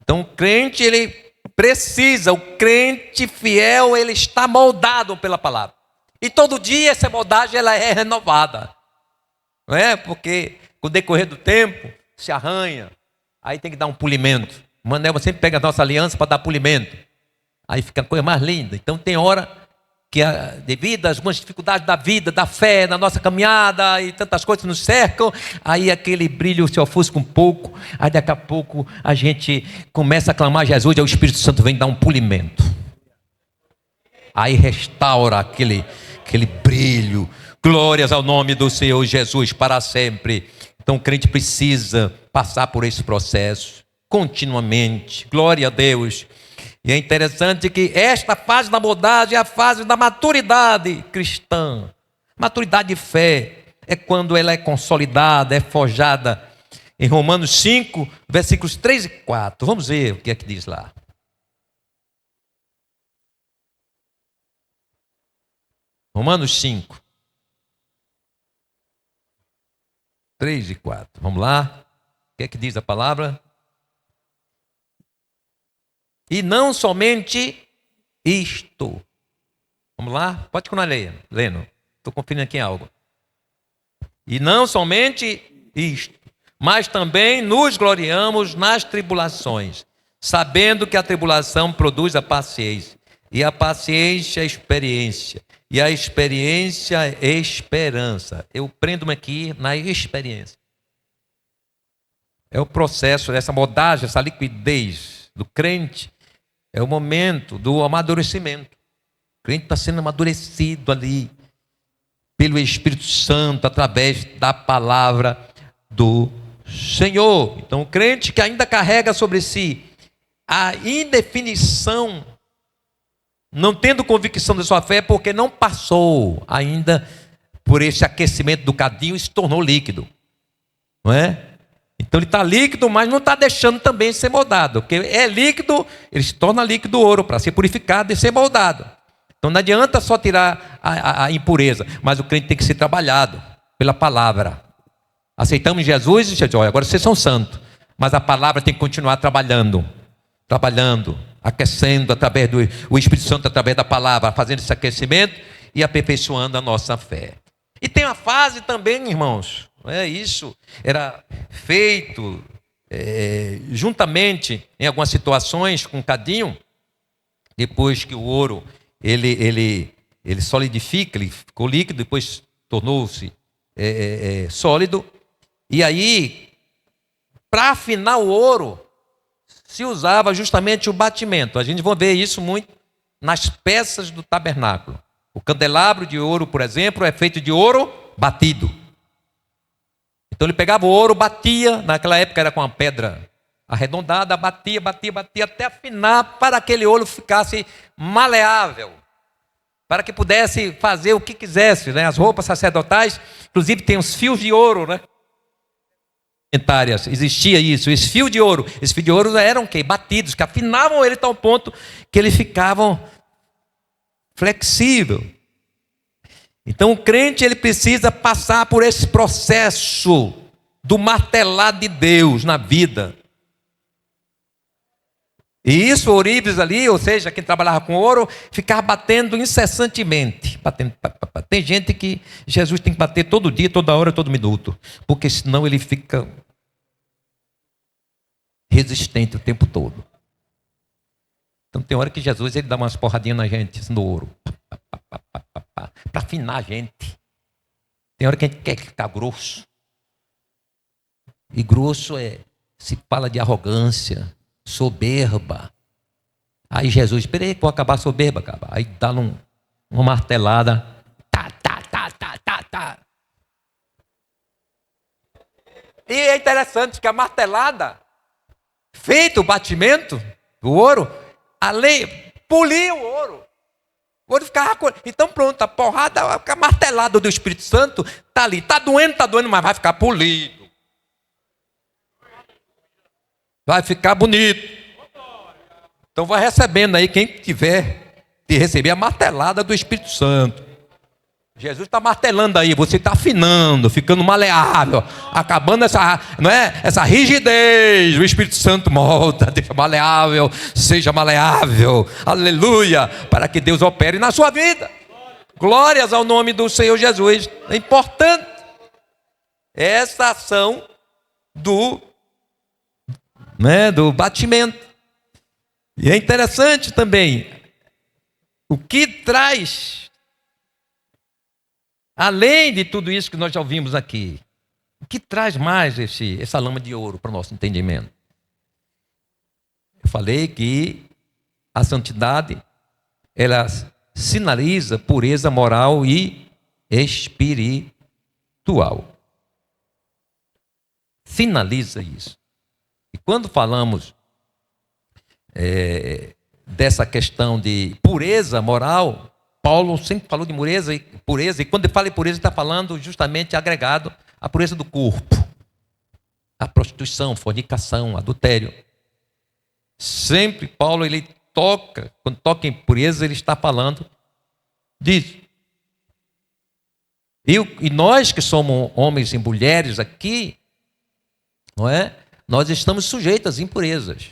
Então o crente, ele precisa, o crente fiel, ele está moldado pela palavra. E todo dia essa moldagem ela é renovada. Não é? Porque com o decorrer do tempo se arranha, aí tem que dar um polimento. O Manel sempre pega a nossa aliança para dar polimento. Aí fica a coisa mais linda. Então tem hora que, devido às algumas dificuldades da vida, da fé, da nossa caminhada e tantas coisas nos cercam, aí aquele brilho se ofusca um pouco, aí daqui a pouco a gente começa a clamar Jesus, aí o Espírito Santo vem dar um polimento. Aí restaura aquele brilho. Glórias ao nome do Senhor Jesus para sempre. Então o crente precisa passar por esse processo continuamente. Glória a Deus. E é interessante que esta fase da moldagem é a fase da maturidade cristã. Maturidade de fé é quando ela é consolidada, é forjada. Em Romanos 5, versículos 3 e 4. Vamos ver o que é que diz lá. Romanos 5, 3 e 4. Vamos lá. O que é que diz a palavra? E não somente isto. Vamos lá? Pode continuar lendo. Estou conferindo aqui em algo. E não somente isto, mas também nos gloriamos nas tribulações, sabendo que a tribulação produz a paciência, e a paciência a experiência, e a experiência a esperança. Eu prendo-me aqui na experiência. É o processo dessa moldagem, essa liquidez do crente. É o momento do amadurecimento. O crente está sendo amadurecido ali pelo Espírito Santo, através da palavra do Senhor. Então o crente que ainda carrega sobre si a indefinição, não tendo convicção da sua fé, porque não passou ainda por esse aquecimento do cadinho e se tornou líquido. Não é? Então ele está líquido, mas não está deixando também ser moldado. Porque é líquido, ele se torna líquido ouro para ser purificado e ser moldado. Então não adianta só tirar a impureza, mas o crente tem que ser trabalhado pela palavra. Aceitamos Jesus e olha, agora vocês são santos. Mas a palavra tem que continuar trabalhando, aquecendo através do Espírito Santo, através da palavra, fazendo esse aquecimento e aperfeiçoando a nossa fé. E tem a fase também, irmãos. Isso era feito juntamente em algumas situações com cadinho, depois que o ouro ele solidifica, ele ficou líquido, depois tornou-se sólido, e aí para afinar o ouro se usava justamente o batimento. A gente vai ver isso muito nas peças do tabernáculo. O candelabro de ouro, por exemplo, é feito de ouro batido. Então ele pegava o ouro, batia, naquela época era com uma pedra arredondada, batia, até afinar para que aquele ouro ficasse maleável, para que pudesse fazer o que quisesse, né? As roupas sacerdotais, inclusive tem os fios de ouro, né? Existia isso, esse fio de ouro. Esses fios de ouro eram o quê? Batidos, que afinavam ele a tal ponto que eles ficavam flexíveis. Então o crente ele precisa passar por esse processo do martelar de Deus na vida. E isso, o ourives ali, ou seja, quem trabalhava com ouro, ficava batendo incessantemente. Tem gente que Jesus tem que bater todo dia, toda hora, todo minuto, porque senão ele fica resistente o tempo todo. Então tem hora que Jesus ele dá umas porradinhas na gente, no ouro, para afinar a gente. Tem hora que a gente quer ficar grosso. E grosso se fala de arrogância, soberba. Aí Jesus, espera aí que vou acabar a soberba, cara. Aí dá uma martelada. Tá. E é interessante que a martelada, feito o batimento do ouro, além, polia o ouro. O ouro ficava... Então pronto, a porrada, a martelada do Espírito Santo está ali. Está doendo, mas vai ficar polido. Vai ficar bonito. Então vai recebendo aí, quem tiver de receber a martelada do Espírito Santo. Jesus está martelando aí, você está afinando, ficando maleável, acabando essa rigidez. O Espírito Santo molda, deixa maleável, seja maleável, aleluia, para que Deus opere na sua vida. Glórias ao nome do Senhor Jesus. É importante essa ação do batimento. E é interessante também o que traz, além de tudo isso que nós já ouvimos aqui, o que traz mais essa lama de ouro para o nosso entendimento? Eu falei que a santidade, ela sinaliza pureza moral e espiritual. Sinaliza isso. E quando falamos dessa questão de pureza moral, Paulo sempre falou de pureza, e quando ele fala em pureza, ele está falando justamente agregado à pureza do corpo, a prostituição, fornicação, adultério. Sempre Paulo, quando toca em pureza, ele está falando disso. E nós que somos homens e mulheres aqui, não é? Nós estamos sujeitos às impurezas.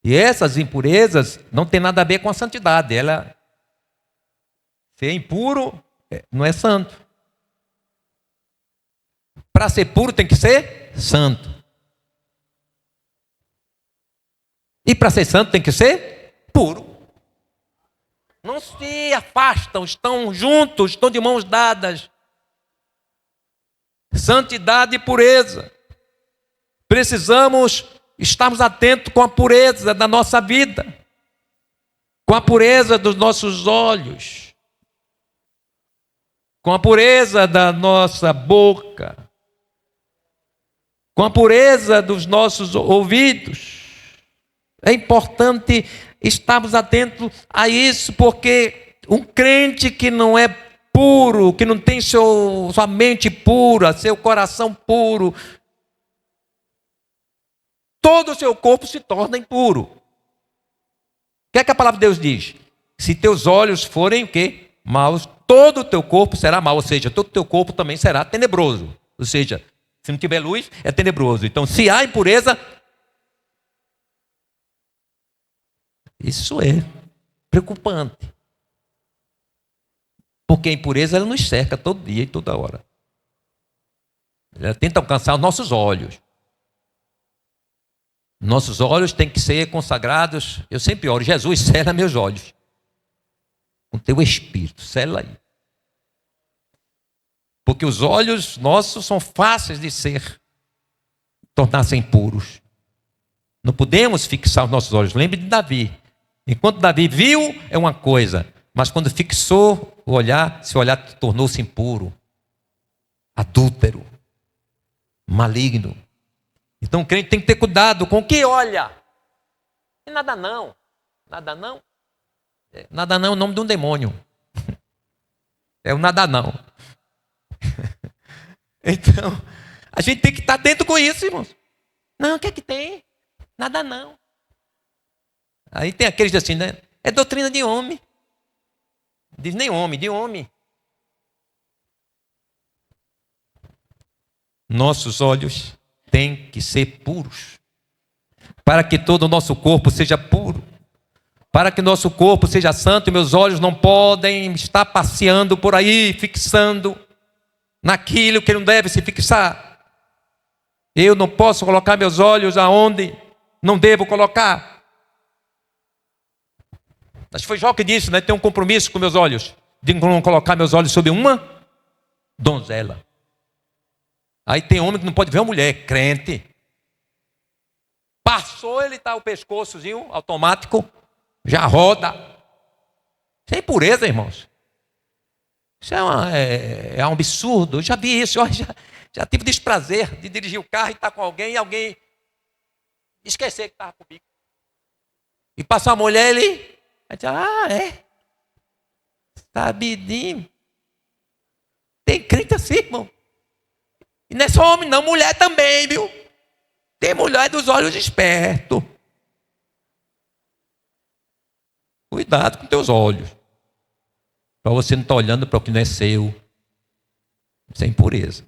E essas impurezas não tem nada a ver com a santidade. Ser impuro não é santo. Para ser puro tem que ser santo. E para ser santo tem que ser puro. Não se afastam, estão juntos, estão de mãos dadas. Santidade e pureza. Precisamos estarmos atentos com a pureza da nossa vida, com a pureza dos nossos olhos, com a pureza da nossa boca, com a pureza dos nossos ouvidos. É importante estarmos atentos a isso, porque um crente que não é puro, que não tem sua mente pura, seu coração puro, todo o seu corpo se torna impuro. O que é que a palavra de Deus diz? Se teus olhos forem o quê? Maus, todo o teu corpo será mau, ou seja, todo o teu corpo também será tenebroso. Ou seja, se não tiver luz, é tenebroso. Então, se há impureza, isso é preocupante. Porque a impureza, ela nos cerca todo dia e toda hora. Ela tenta alcançar os nossos olhos. Nossos olhos têm que ser consagrados. Eu sempre oro, Jesus, sela meus olhos com teu espírito, sela aí. Porque os olhos nossos são fáceis de tornar-se impuros. Não podemos fixar os nossos olhos. Lembre de Davi. Enquanto Davi viu, é uma coisa, mas quando fixou o olhar, seu olhar tornou-se impuro, adúltero, maligno. Então o crente tem que ter cuidado com o que olha. E nada não. Nada não. Nada não é o nome de um demônio. É o nada não. Então, a gente tem que estar atento com isso, irmãos. Não, o que é que tem? Nada não. Aí tem aqueles assim, né? É doutrina de homem. Diz nem homem, de homem. Nossos olhos têm que ser puros, para que todo o nosso corpo seja puro, para que nosso corpo seja santo. E meus olhos não podem estar passeando por aí, fixando naquilo que não deve se fixar. Eu não posso colocar meus olhos aonde não devo colocar. Acho que foi Jó que disse, né? Tem um compromisso com meus olhos. de não colocar meus olhos sobre uma donzela. Aí tem homem que não pode ver uma mulher, crente. Passou, ele está o pescoçozinho automático, já roda. Isso é impureza, irmãos. Isso é um absurdo. Eu já vi isso, já tive desprazer de dirigir o carro e estar com alguém e alguém esquecer que estava comigo. E passar a mulher, ele vai dizer, sabidinho. Tem crente assim, irmão. E não é só homem não, mulher também, viu? Tem mulher dos olhos espertos. Cuidado com teus olhos. Para você não estar olhando para o que não é seu. Isso é impureza.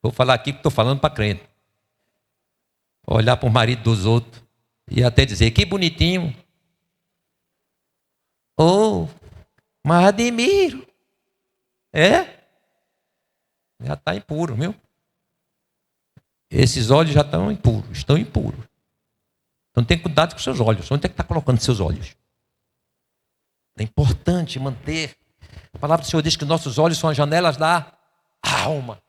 Vou falar aqui que estou falando para crente. Olhar para o marido dos outros e até dizer, que bonitinho. Oh, mas admiro. Já está impuro, viu? Esses olhos já estão impuros. Então tem cuidado com seus olhos. Onde é que está colocando seus olhos? É importante manter. A palavra do Senhor diz que nossos olhos são as janelas da alma.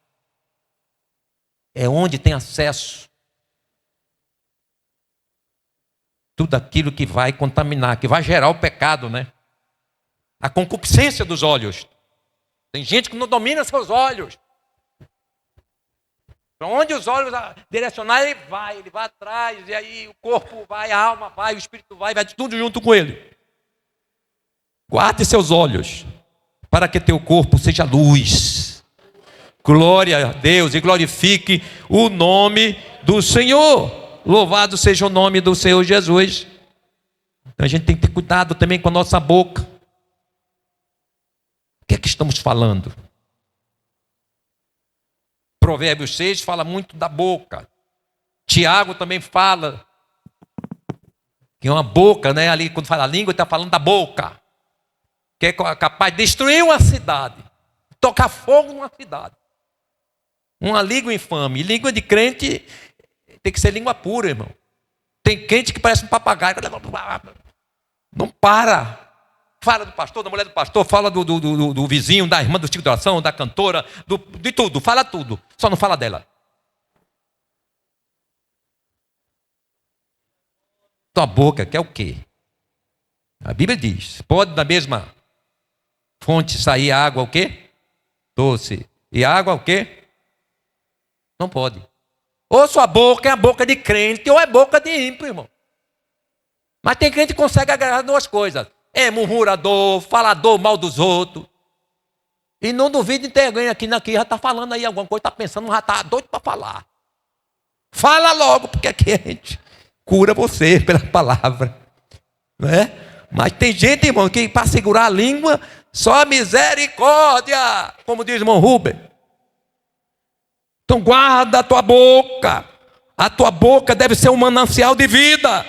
É onde tem acesso tudo aquilo que vai contaminar, que vai gerar o pecado, né? A concupiscência dos olhos. Tem gente que não domina seus olhos. Para onde os olhos direcionar, ele vai atrás, e aí o corpo vai, a alma vai, o espírito vai tudo junto com ele. Guarde seus olhos, para que teu corpo seja luz. Glória a Deus e glorifique o nome do Senhor. Louvado seja o nome do Senhor Jesus. Então a gente tem que ter cuidado também com a nossa boca. O que é que estamos falando? Provérbios 6 fala muito da boca. Tiago também fala que é uma boca, né? Ali quando fala a língua, está falando da boca, que é capaz de destruir uma cidade, tocar fogo numa cidade. Uma língua infame. E língua de crente tem que ser língua pura, irmão. Tem crente que parece um papagaio. Não para. Fala do pastor, da mulher do pastor, fala do vizinho, da irmã do tipo de oração, da cantora, de tudo, fala tudo. Só não fala dela. Tua boca quer o quê? A Bíblia diz, pode da mesma fonte sair água o quê? Doce. E água o quê? Não pode. Ou sua boca é a boca de crente, ou é boca de ímpio, irmão. Mas tem crente que consegue agradar duas coisas. É murmurador, falador mal dos outros. E não duvide de ter alguém aqui já está falando aí alguma coisa, está pensando, já está doido para falar. Fala logo, porque aqui a gente cura você pela palavra. Não é? Mas tem gente, irmão, que para segurar a língua, só misericórdia, como diz o irmão Rubem. Então guarda a tua boca. A tua boca deve ser um manancial de vida.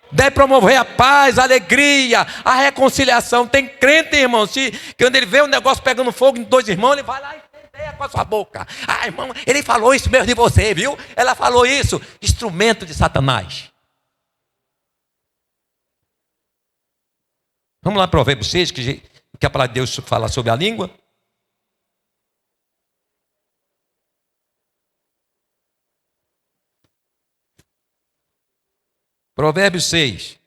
Deve promover a paz, a alegria, a reconciliação. Tem crente, irmão, que quando ele vê um negócio pegando fogo em dois irmãos, ele vai lá e incendeia com a sua boca. Irmão, ele falou isso mesmo de você, viu? Ela falou isso. Instrumento de Satanás. Vamos lá para Provérbios 6, que a palavra de Deus fala sobre a língua. Provérbios 6.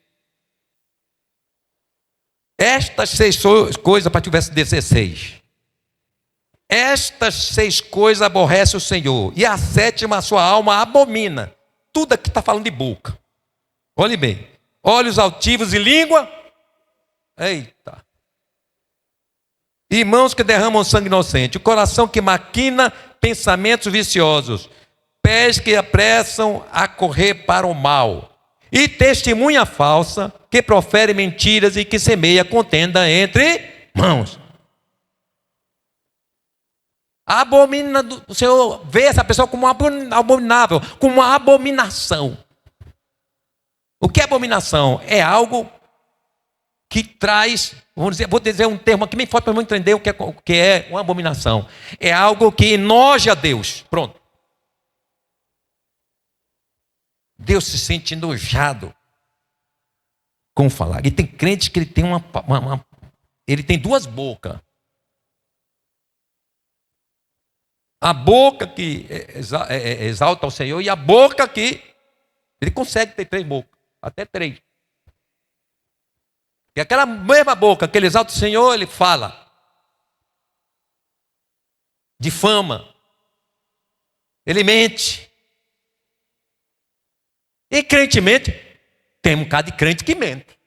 Estas 6 coisas, a partir do verso 16. Estas 6 coisas aborrece o Senhor, e a 7ª a sua alma abomina. Tudo aqui está falando de boca. Olhe bem. Olhos altivos e língua. Eita. E mãos que derramam sangue inocente. O coração que maquina pensamentos viciosos. Pés que apressam a correr para o mal. E testemunha falsa, que profere mentiras e que semeia contenda entre mãos. O Senhor vê essa pessoa como abominável, como uma abominação. O que é abominação? É algo que traz, vou dizer um termo aqui bem forte para eu entender o que é uma abominação. É algo que enoja a Deus. Pronto. Deus se sente enojado com falar. E tem crente que ele tem uma ele tem duas bocas. A boca que exalta o Senhor e a boca que ele consegue ter 3 bocas, até 3. E aquela mesma boca que ele exalta o Senhor, ele fala, difama, ele mente. E crente mente, tem um bocado de crente que mente.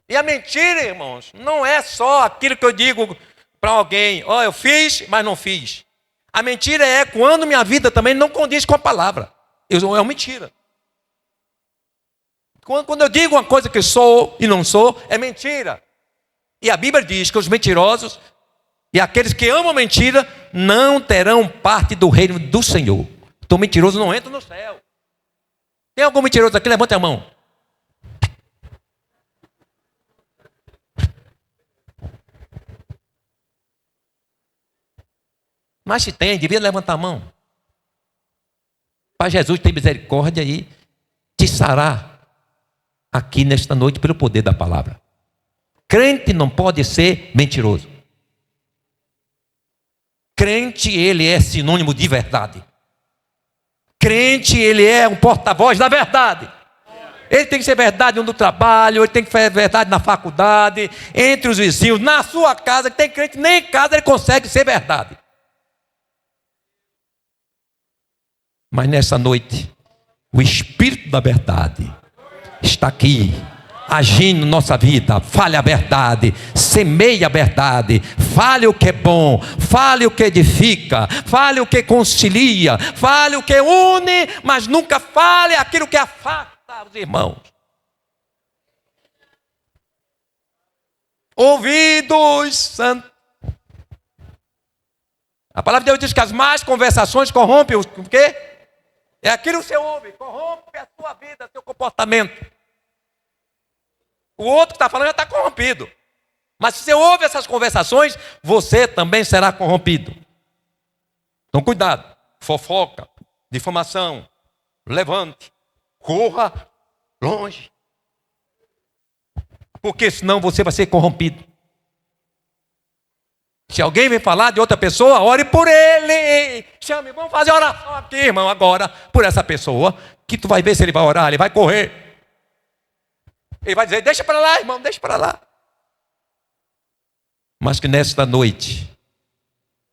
E a mentira, irmãos, não é só aquilo que eu digo para alguém, ó, eu fiz, mas não fiz. A mentira é quando minha vida também não condiz com a palavra. É uma mentira. Quando eu digo uma coisa que sou e não sou, é mentira. E a Bíblia diz que os mentirosos e aqueles que amam mentira não terão parte do reino do Senhor. Então mentiroso não entra no céu. Tem algum mentiroso aqui? Levante a mão. Mas se tem, devia levantar a mão. Pai Jesus tem misericórdia e te sarar aqui nesta noite pelo poder da palavra. Crente não pode ser mentiroso. Crente, ele é sinônimo de verdade. Crente, ele é um porta-voz da verdade. Ele tem que ser verdade no trabalho, ele tem que ser verdade na faculdade, entre os vizinhos, na sua casa. Tem crente, nem em casa ele consegue ser verdade. Mas nessa noite, o Espírito da verdade está aqui, agindo na nossa vida. Fale a verdade, semeie a verdade, fale o que é bom, fale o que edifica, fale o que concilia, fale o que une, mas nunca fale aquilo que afasta os irmãos. Ouvidos santos. A palavra de Deus diz que as más conversações corrompem o quê? É aquilo que você ouve, corrompe a sua vida, seu comportamento. O outro que está falando já está corrompido. Mas se você ouve essas conversações, você também será corrompido. Então cuidado, fofoca, difamação, levante, corra longe. Porque senão você vai ser corrompido. Se alguém vem falar de outra pessoa, ore por ele. Chame, vamos fazer oração aqui, irmão, agora, por essa pessoa, que tu vai ver se ele vai orar, ele vai correr. Ele vai dizer, deixa para lá, irmão, deixa para lá. Mas que nesta noite,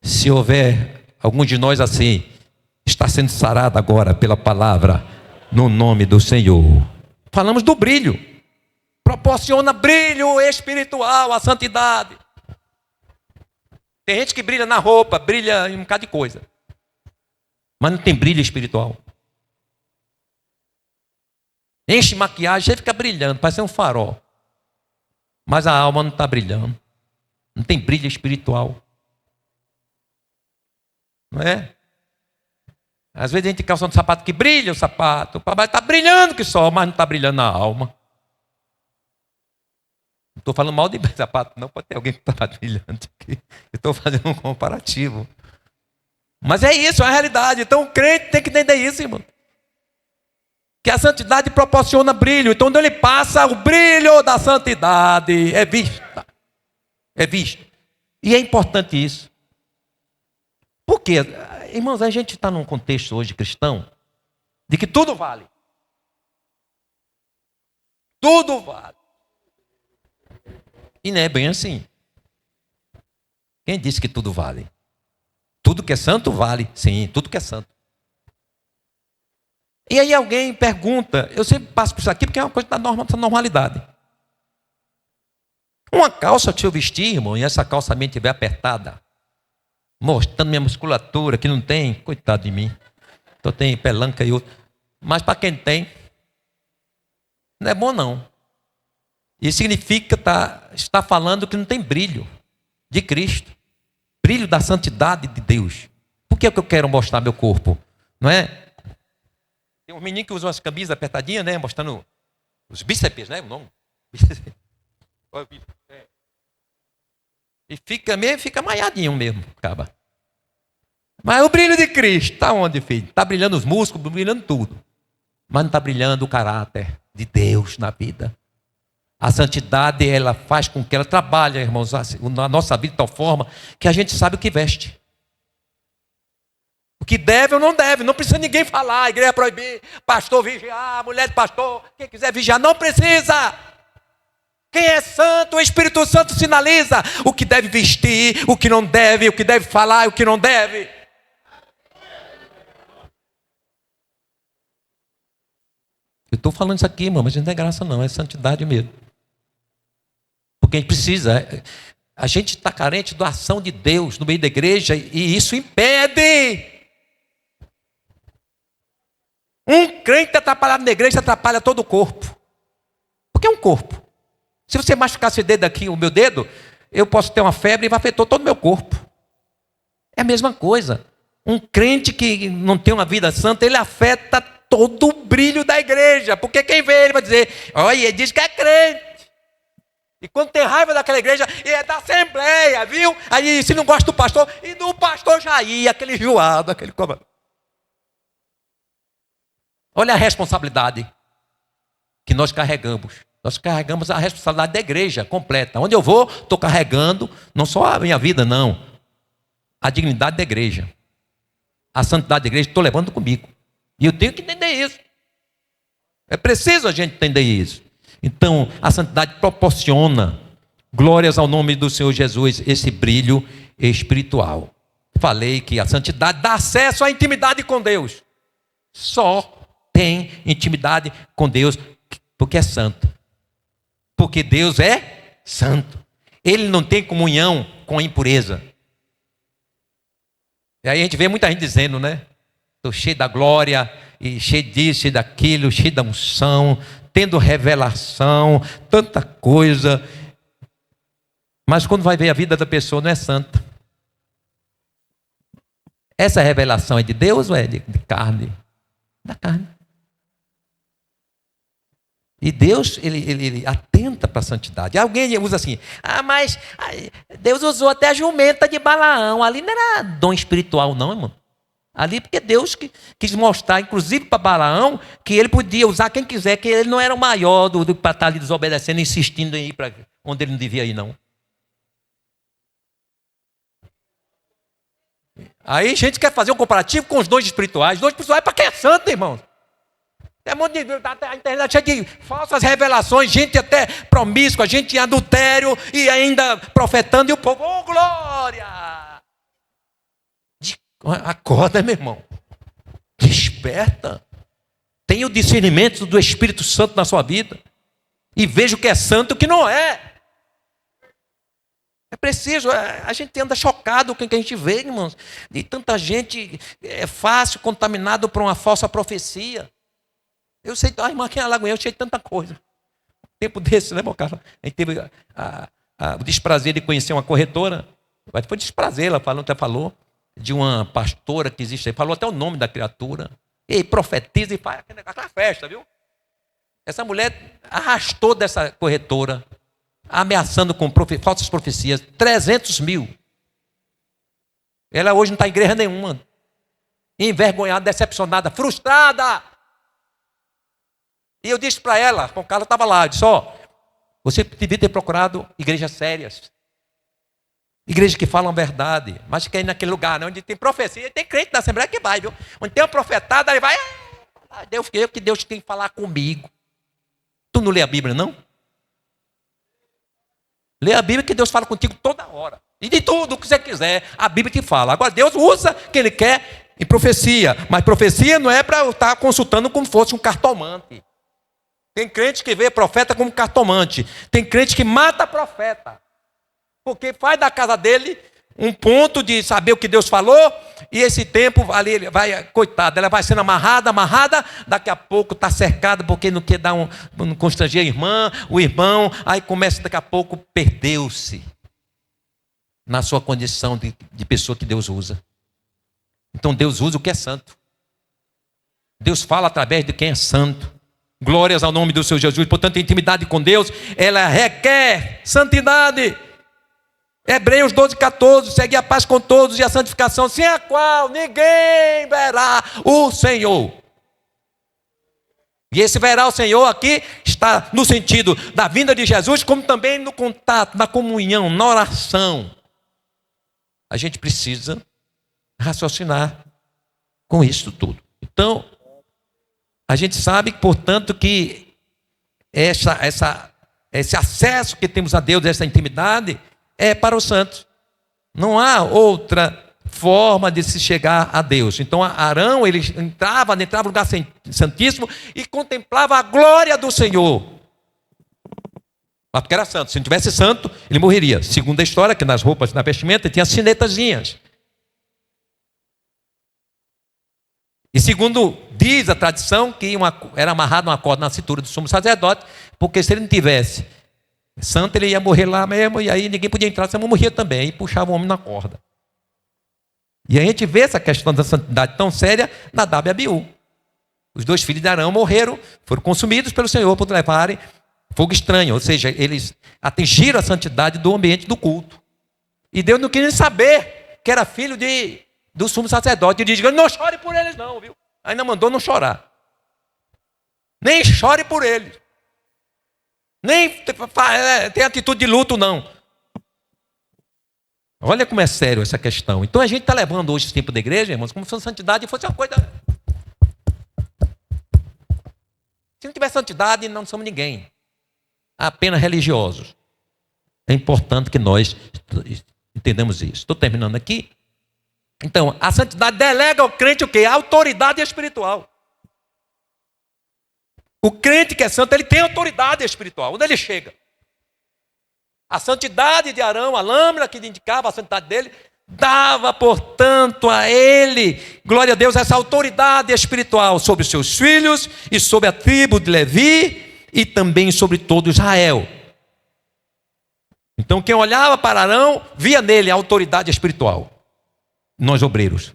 se houver algum de nós assim, está sendo sarado agora pela palavra, no nome do Senhor. Falamos do brilho. Proporciona brilho espiritual, a santidade. Tem gente que brilha na roupa, brilha em um bocado de coisa. Mas não tem brilho espiritual. Enche maquiagem, aí fica brilhando, parece um farol. Mas a alma não está brilhando. Não tem brilho espiritual. Não é? Às vezes a gente calça um sapato que brilha o sapato. O papai está brilhando que só, mas não está brilhando na alma. Não estou falando mal de sapato, não. Pode ter alguém que está brilhando aqui. Eu estou fazendo um comparativo. Mas é isso, é a realidade. Então o crente tem que entender isso, irmão. Que a santidade proporciona brilho. Então onde ele passa, o brilho da santidade é vista. É visto. E é importante isso. Por quê? Irmãos, a gente está num contexto hoje cristão de que tudo vale. Tudo vale. E não é bem assim. Quem disse que tudo vale? Tudo que é santo vale. Sim, tudo que é santo. E aí alguém pergunta, eu sempre passo por isso aqui porque é uma coisa da normalidade. Uma calça, se eu vestir, irmão, e essa calça minha estiver apertada, mostrando minha musculatura, que não tem, coitado de mim. Então tem pelanca e outro. Mas para quem tem, não é bom não. Isso significa estar falando que não tem brilho de Cristo. Brilho da santidade de Deus. Por que é que eu quero mostrar meu corpo? Não é? Tem uns meninos que usam as camisas apertadinhas, né? Mostrando os bíceps, né? O nome. E fica maiadinho mesmo, acaba. Mas o brilho de Cristo está onde, filho? Está brilhando os músculos, brilhando tudo. Mas não está brilhando o caráter de Deus na vida. A santidade, ela faz com que ela trabalhe, irmãos, na nossa vida de tal forma que a gente sabe o que veste. O que deve ou não deve, não precisa ninguém falar, a igreja proibir, pastor vigiar, mulher de pastor, quem quiser vigiar, não precisa. Quem é santo, o Espírito Santo sinaliza o que deve vestir, o que não deve, o que deve falar e o que não deve. Eu estou falando isso aqui, irmão, mas não é graça não, é santidade mesmo. Porque a gente precisa, a gente está carente da ação de Deus no meio da igreja e isso impede. Um crente atrapalhado na igreja atrapalha todo o corpo. Porque é um corpo. Se você machucar esse dedo aqui, o meu dedo, eu posso ter uma febre e vai afetar todo o meu corpo. É a mesma coisa. Um crente que não tem uma vida santa, ele afeta todo o brilho da igreja. Porque quem vê ele vai dizer, olha, ele diz que é crente. E quando tem raiva daquela igreja, e é da assembleia, viu? Aí se não gosta do pastor, e do pastor Jair, aquele enjoado, aquele comando. Olha a responsabilidade que nós carregamos. Nós carregamos a responsabilidade da igreja completa. Onde eu vou, estou carregando, não só a minha vida, não. A dignidade da igreja. A santidade da igreja, estou levando comigo. E eu tenho que entender isso. É preciso a gente entender isso. Então, a santidade proporciona, glórias ao nome do Senhor Jesus, esse brilho espiritual. Falei que a santidade dá acesso à intimidade com Deus. Só tem intimidade com Deus porque é santo. Porque Deus é santo. Ele não tem comunhão com a impureza. E aí a gente vê muita gente dizendo, né? Estou cheio da glória, e cheio disso, cheio daquilo, cheio da unção, tendo revelação, tanta coisa. Mas quando vai ver a vida da pessoa não é santa. Essa revelação é de Deus ou é de carne? Da carne. E Deus, ele atenta para a santidade. Alguém usa assim, mas Deus usou até a jumenta de Balaão. Ali não era dom espiritual não, irmão. Ali porque Deus quis mostrar, inclusive para Balaão, que ele podia usar quem quiser, que ele não era o maior do para estar ali desobedecendo, insistindo em ir para onde ele não devia ir, não. Aí a gente quer fazer um comparativo com os dons espirituais. Os dons espirituais é para quem é santo, irmão. É um monte de a internet cheia de falsas revelações, gente até promíscua, gente em adultério e ainda profetando, e o povo, oh glória! Acorda, meu irmão. Desperta. Tenha o discernimento do Espírito Santo na sua vida. E veja o que é santo e o que não é. É preciso, a gente anda chocado com o que a gente vê, irmãos. E tanta gente é fácil contaminado por uma falsa profecia. Eu sei, irmã, aqui em Alagoinha eu sei tanta coisa. Tempo desse, né, meu cara? A gente teve o desprazer de conhecer uma corretora. Mas foi desprazer, ela falou de uma pastora que existe aí. Falou até o nome da criatura. E profetiza e faz aquela festa, viu? Essa mulher arrastou dessa corretora, ameaçando com falsas profecias, 300 mil. Ela hoje não está em igreja nenhuma. Envergonhada, decepcionada, frustrada. E eu disse para ela, com o cara estava lá, eu disse, você devia ter procurado igrejas sérias. Igrejas que falam a verdade, mas que é naquele lugar, né, onde tem profecia, tem crente da Assembleia que vai, viu? Onde tem uma profetada, aí vai, Deus, que Deus tem que falar comigo. Tu não lê a Bíblia, não? Lê a Bíblia que Deus fala contigo toda hora. E de tudo o que você quiser, a Bíblia te fala. Agora Deus usa o que Ele quer em profecia. Mas profecia não é para eu estar consultando como fosse um cartomante. Tem crente que vê profeta como cartomante. Tem crente que mata profeta. Porque faz da casa dele um ponto de saber o que Deus falou. E esse tempo ali, ele vai, coitada, ela vai sendo amarrada. Daqui a pouco está cercada porque não quer dar constranger a irmã, o irmão. Aí começa daqui a pouco, perdeu-se na sua condição de pessoa que Deus usa. Então Deus usa o que é santo. Deus fala através de quem é santo. Glórias ao nome do Senhor Jesus. Portanto, a intimidade com Deus, ela requer santidade. Hebreus 12:14, segue a paz com todos e a santificação, sem a qual ninguém verá o Senhor. E esse verá o Senhor aqui está no sentido da vinda de Jesus, como também no contato, na comunhão, na oração. A gente precisa raciocinar com isso tudo. Então, a gente sabe, portanto, que esse acesso que temos a Deus, essa intimidade, é para os santos. Não há outra forma de se chegar a Deus. Então Arão, ele entrava no lugar santíssimo e contemplava a glória do Senhor. Mas porque era santo. Se não tivesse santo, ele morreria. Segundo a história, que nas roupas, na vestimenta, tinha sinetazinhas. E segundo diz a tradição, que era amarrado uma corda na cintura do sumo sacerdote, porque se ele não tivesse santo, ele ia morrer lá mesmo, e aí ninguém podia entrar, senão morria também, e puxava o homem na corda. E a gente vê essa questão da santidade tão séria na Nadab e Abiú. Os 2 filhos de Arão morreram, foram consumidos pelo Senhor por levarem fogo estranho, ou seja, eles atingiram a santidade do ambiente do culto. E Deus não queria saber que era filho do sumo sacerdote. Ele diz: não chore por eles não, viu? Ainda mandou não chorar. Nem chore por eles. Nem tem atitude de luto, não. Olha como é sério essa questão. Então a gente está levando hoje esse tempo da igreja, irmãos, como se a santidade fosse uma coisa. Se não tiver santidade, não somos ninguém. Apenas religiosos. É importante que nós entendamos isso. Estou terminando aqui. Então, a santidade delega ao crente o quê? A autoridade espiritual. O crente que é santo, ele tem autoridade espiritual. Onde ele chega? A santidade de Arão, a lâmina que indicava a santidade dele, dava, portanto, a ele, glória a Deus, essa autoridade espiritual sobre os seus filhos e sobre a tribo de Levi e também sobre todo Israel. Então, quem olhava para Arão, via nele a autoridade espiritual. Nós, obreiros,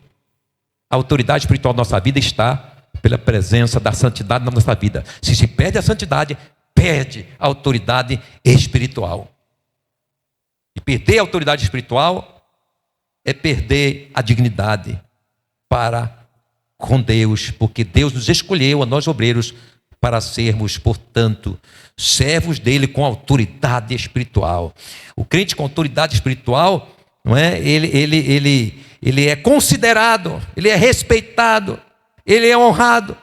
a autoridade espiritual da nossa vida está pela presença da santidade na nossa vida. Se perde a santidade, perde a autoridade espiritual. E perder a autoridade espiritual é perder a dignidade para com Deus, porque Deus nos escolheu, a nós obreiros, para sermos, portanto, servos dele com autoridade espiritual. O crente com autoridade espiritual, não é? Ele é considerado, ele é respeitado, ele é honrado.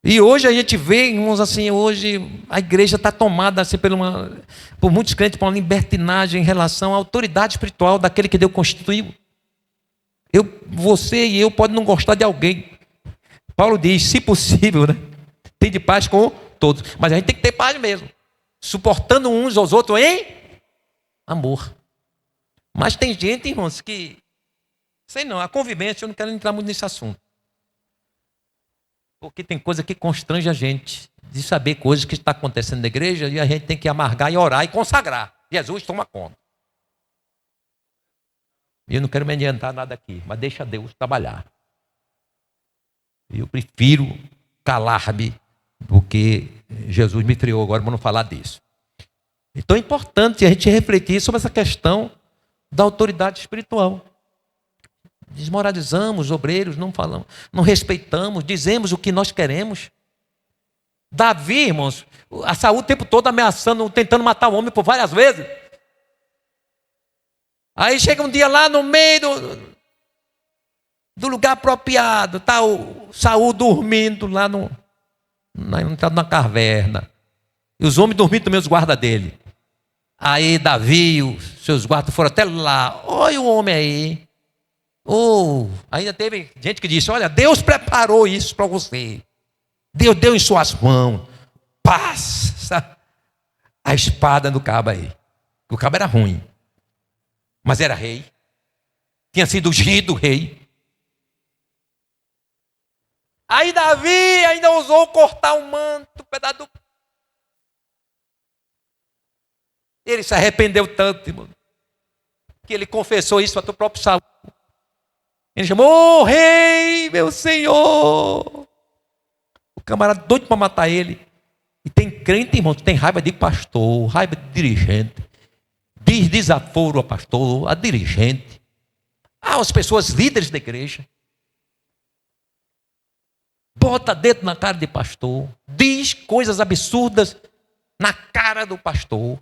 E hoje a gente vê, irmãos, assim, hoje a igreja está tomada assim, por muitos crentes por uma libertinagem em relação à autoridade espiritual daquele que Deus constituiu. Você e eu podemos não gostar de alguém. Paulo diz, se possível, né? Tem de paz com todos. Mas a gente tem que ter paz mesmo. Suportando uns aos outros em amor. Mas tem gente, irmãos, que... Sei não, a convivência, eu não quero entrar muito nesse assunto. Porque tem coisa que constrange a gente de saber coisas que está acontecendo na igreja e a gente tem que amargar e orar e consagrar. Jesus toma conta. E eu não quero me adiantar nada aqui, mas deixa Deus trabalhar. Eu prefiro calar-me do que Jesus me criou agora para não falar disso. Então é importante a gente refletir sobre essa questão da autoridade espiritual. Desmoralizamos os obreiros, não falamos, não respeitamos, dizemos o que nós queremos. Davi, irmãos, a Saul o tempo todo ameaçando, tentando matar o homem por várias vezes. Aí chega um dia lá no meio do lugar apropriado, está o Saul dormindo lá na caverna. E os homens dormindo também, os guardas dele. Aí Davi e os seus guardas foram até lá. Olha o homem aí. Ainda teve gente que disse, olha, Deus preparou isso para você. Deus deu em suas mãos. Passa a espada do cabo aí. O cabo era ruim, mas era rei. Tinha sido ungido rei. Aí Davi ainda ousou cortar o manto, um pedaço do... Ele se arrependeu tanto, irmão, que ele confessou isso para o próprio Saul. Ele chamou, rei, meu senhor. O camarada doido para matar ele. E tem crente, irmão, que tem raiva de pastor, raiva de dirigente. Diz desaforo a pastor, a dirigente. As pessoas líderes da igreja. bota dedo na cara de pastor, diz coisas absurdas na cara do pastor,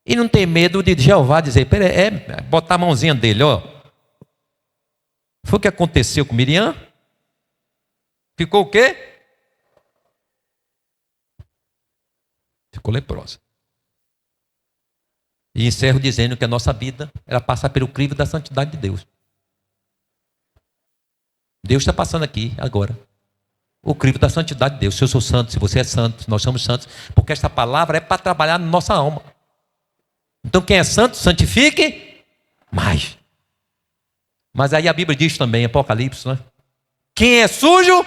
e não tem medo de Jeová dizer, botar a mãozinha dele, ó. Foi o que aconteceu com Miriam? Ficou o quê? Ficou leprosa. E encerro dizendo que a nossa vida, ela passa pelo crivo da santidade de Deus. Deus está passando aqui, agora. O crivo da santidade de Deus. Se eu sou santo, se você é santo, se nós somos santos. Porque esta palavra é para trabalhar na nossa alma. Então quem é santo, santifique mais. Mas aí a Bíblia diz também, Apocalipse, né? Quem é sujo,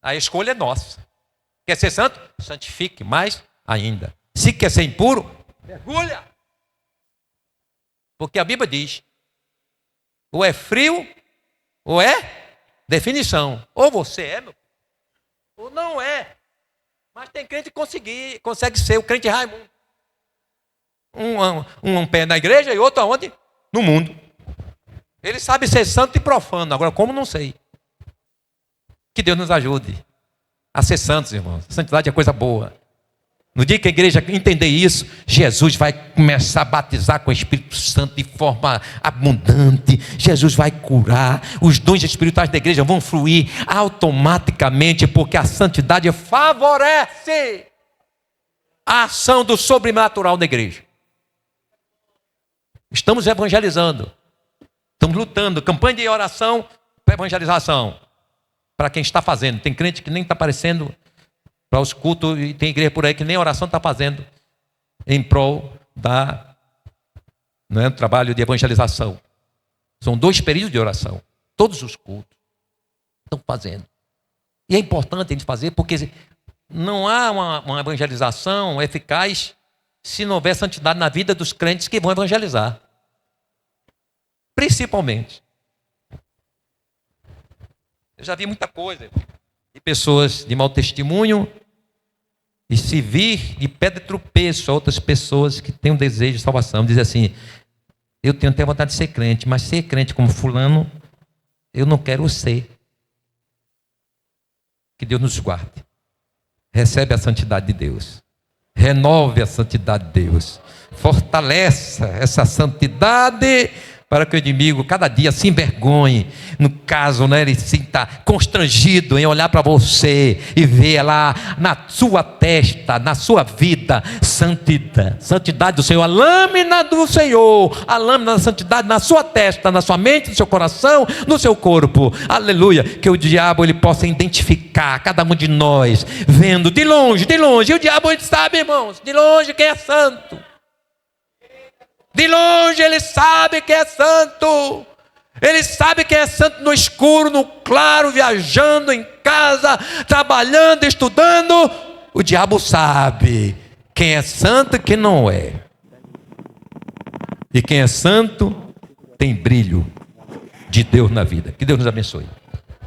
a escolha é nossa. Quer ser santo? Santifique mais ainda. Se quer ser impuro, mergulha. Porque a Bíblia diz, ou é frio, ou é definição. Ou você é, meu, ou não é. Mas tem crente que consegue ser o crente Raimundo. Um pé na igreja e outro aonde? No mundo. Ele sabe ser santo e profano. Agora, como não sei. Que Deus nos ajude a ser santos, irmãos. A santidade é coisa boa. No dia que a igreja entender isso, Jesus vai começar a batizar com o Espírito Santo de forma abundante. Jesus vai curar. Os dons espirituais da igreja vão fluir automaticamente, porque a santidade favorece a ação do sobrenatural da igreja. Estamos evangelizando. Estamos lutando. Campanha de oração para evangelização. Para quem está fazendo. Tem crente que nem está aparecendo para os cultos, e tem igreja por aí que nem oração está fazendo em prol do trabalho de evangelização. São 2 períodos de oração. Todos os cultos estão fazendo. E é importante a gente fazer, porque não há uma evangelização eficaz se não houver santidade na vida dos crentes que vão evangelizar. Principalmente. Eu já vi muita coisa de pessoas de mau testemunho e se vir de pedra de tropeço a outras pessoas que têm um desejo de salvação. Diz assim, eu tenho até vontade de ser crente, mas ser crente como fulano, eu não quero ser. Que Deus nos guarde. Recebe a santidade de Deus. Renove a santidade de Deus. Fortaleça essa santidade para que o inimigo cada dia se envergonhe. No caso, ele sinta constrangido em olhar para você e ver lá na sua testa, na sua vida, santidade. Santidade do Senhor, a lâmina do Senhor, a lâmina da santidade na sua testa, na sua mente, no seu coração, no seu corpo. Aleluia. Que o diabo ele possa identificar cada um de nós, vendo de longe. E o diabo ele sabe, irmãos, de longe quem é santo. De longe ele sabe que é santo. Ele sabe que é santo no escuro, no claro, viajando em casa, trabalhando, estudando. O diabo sabe quem é santo e quem não é. E quem é santo tem brilho de Deus na vida. Que Deus nos abençoe.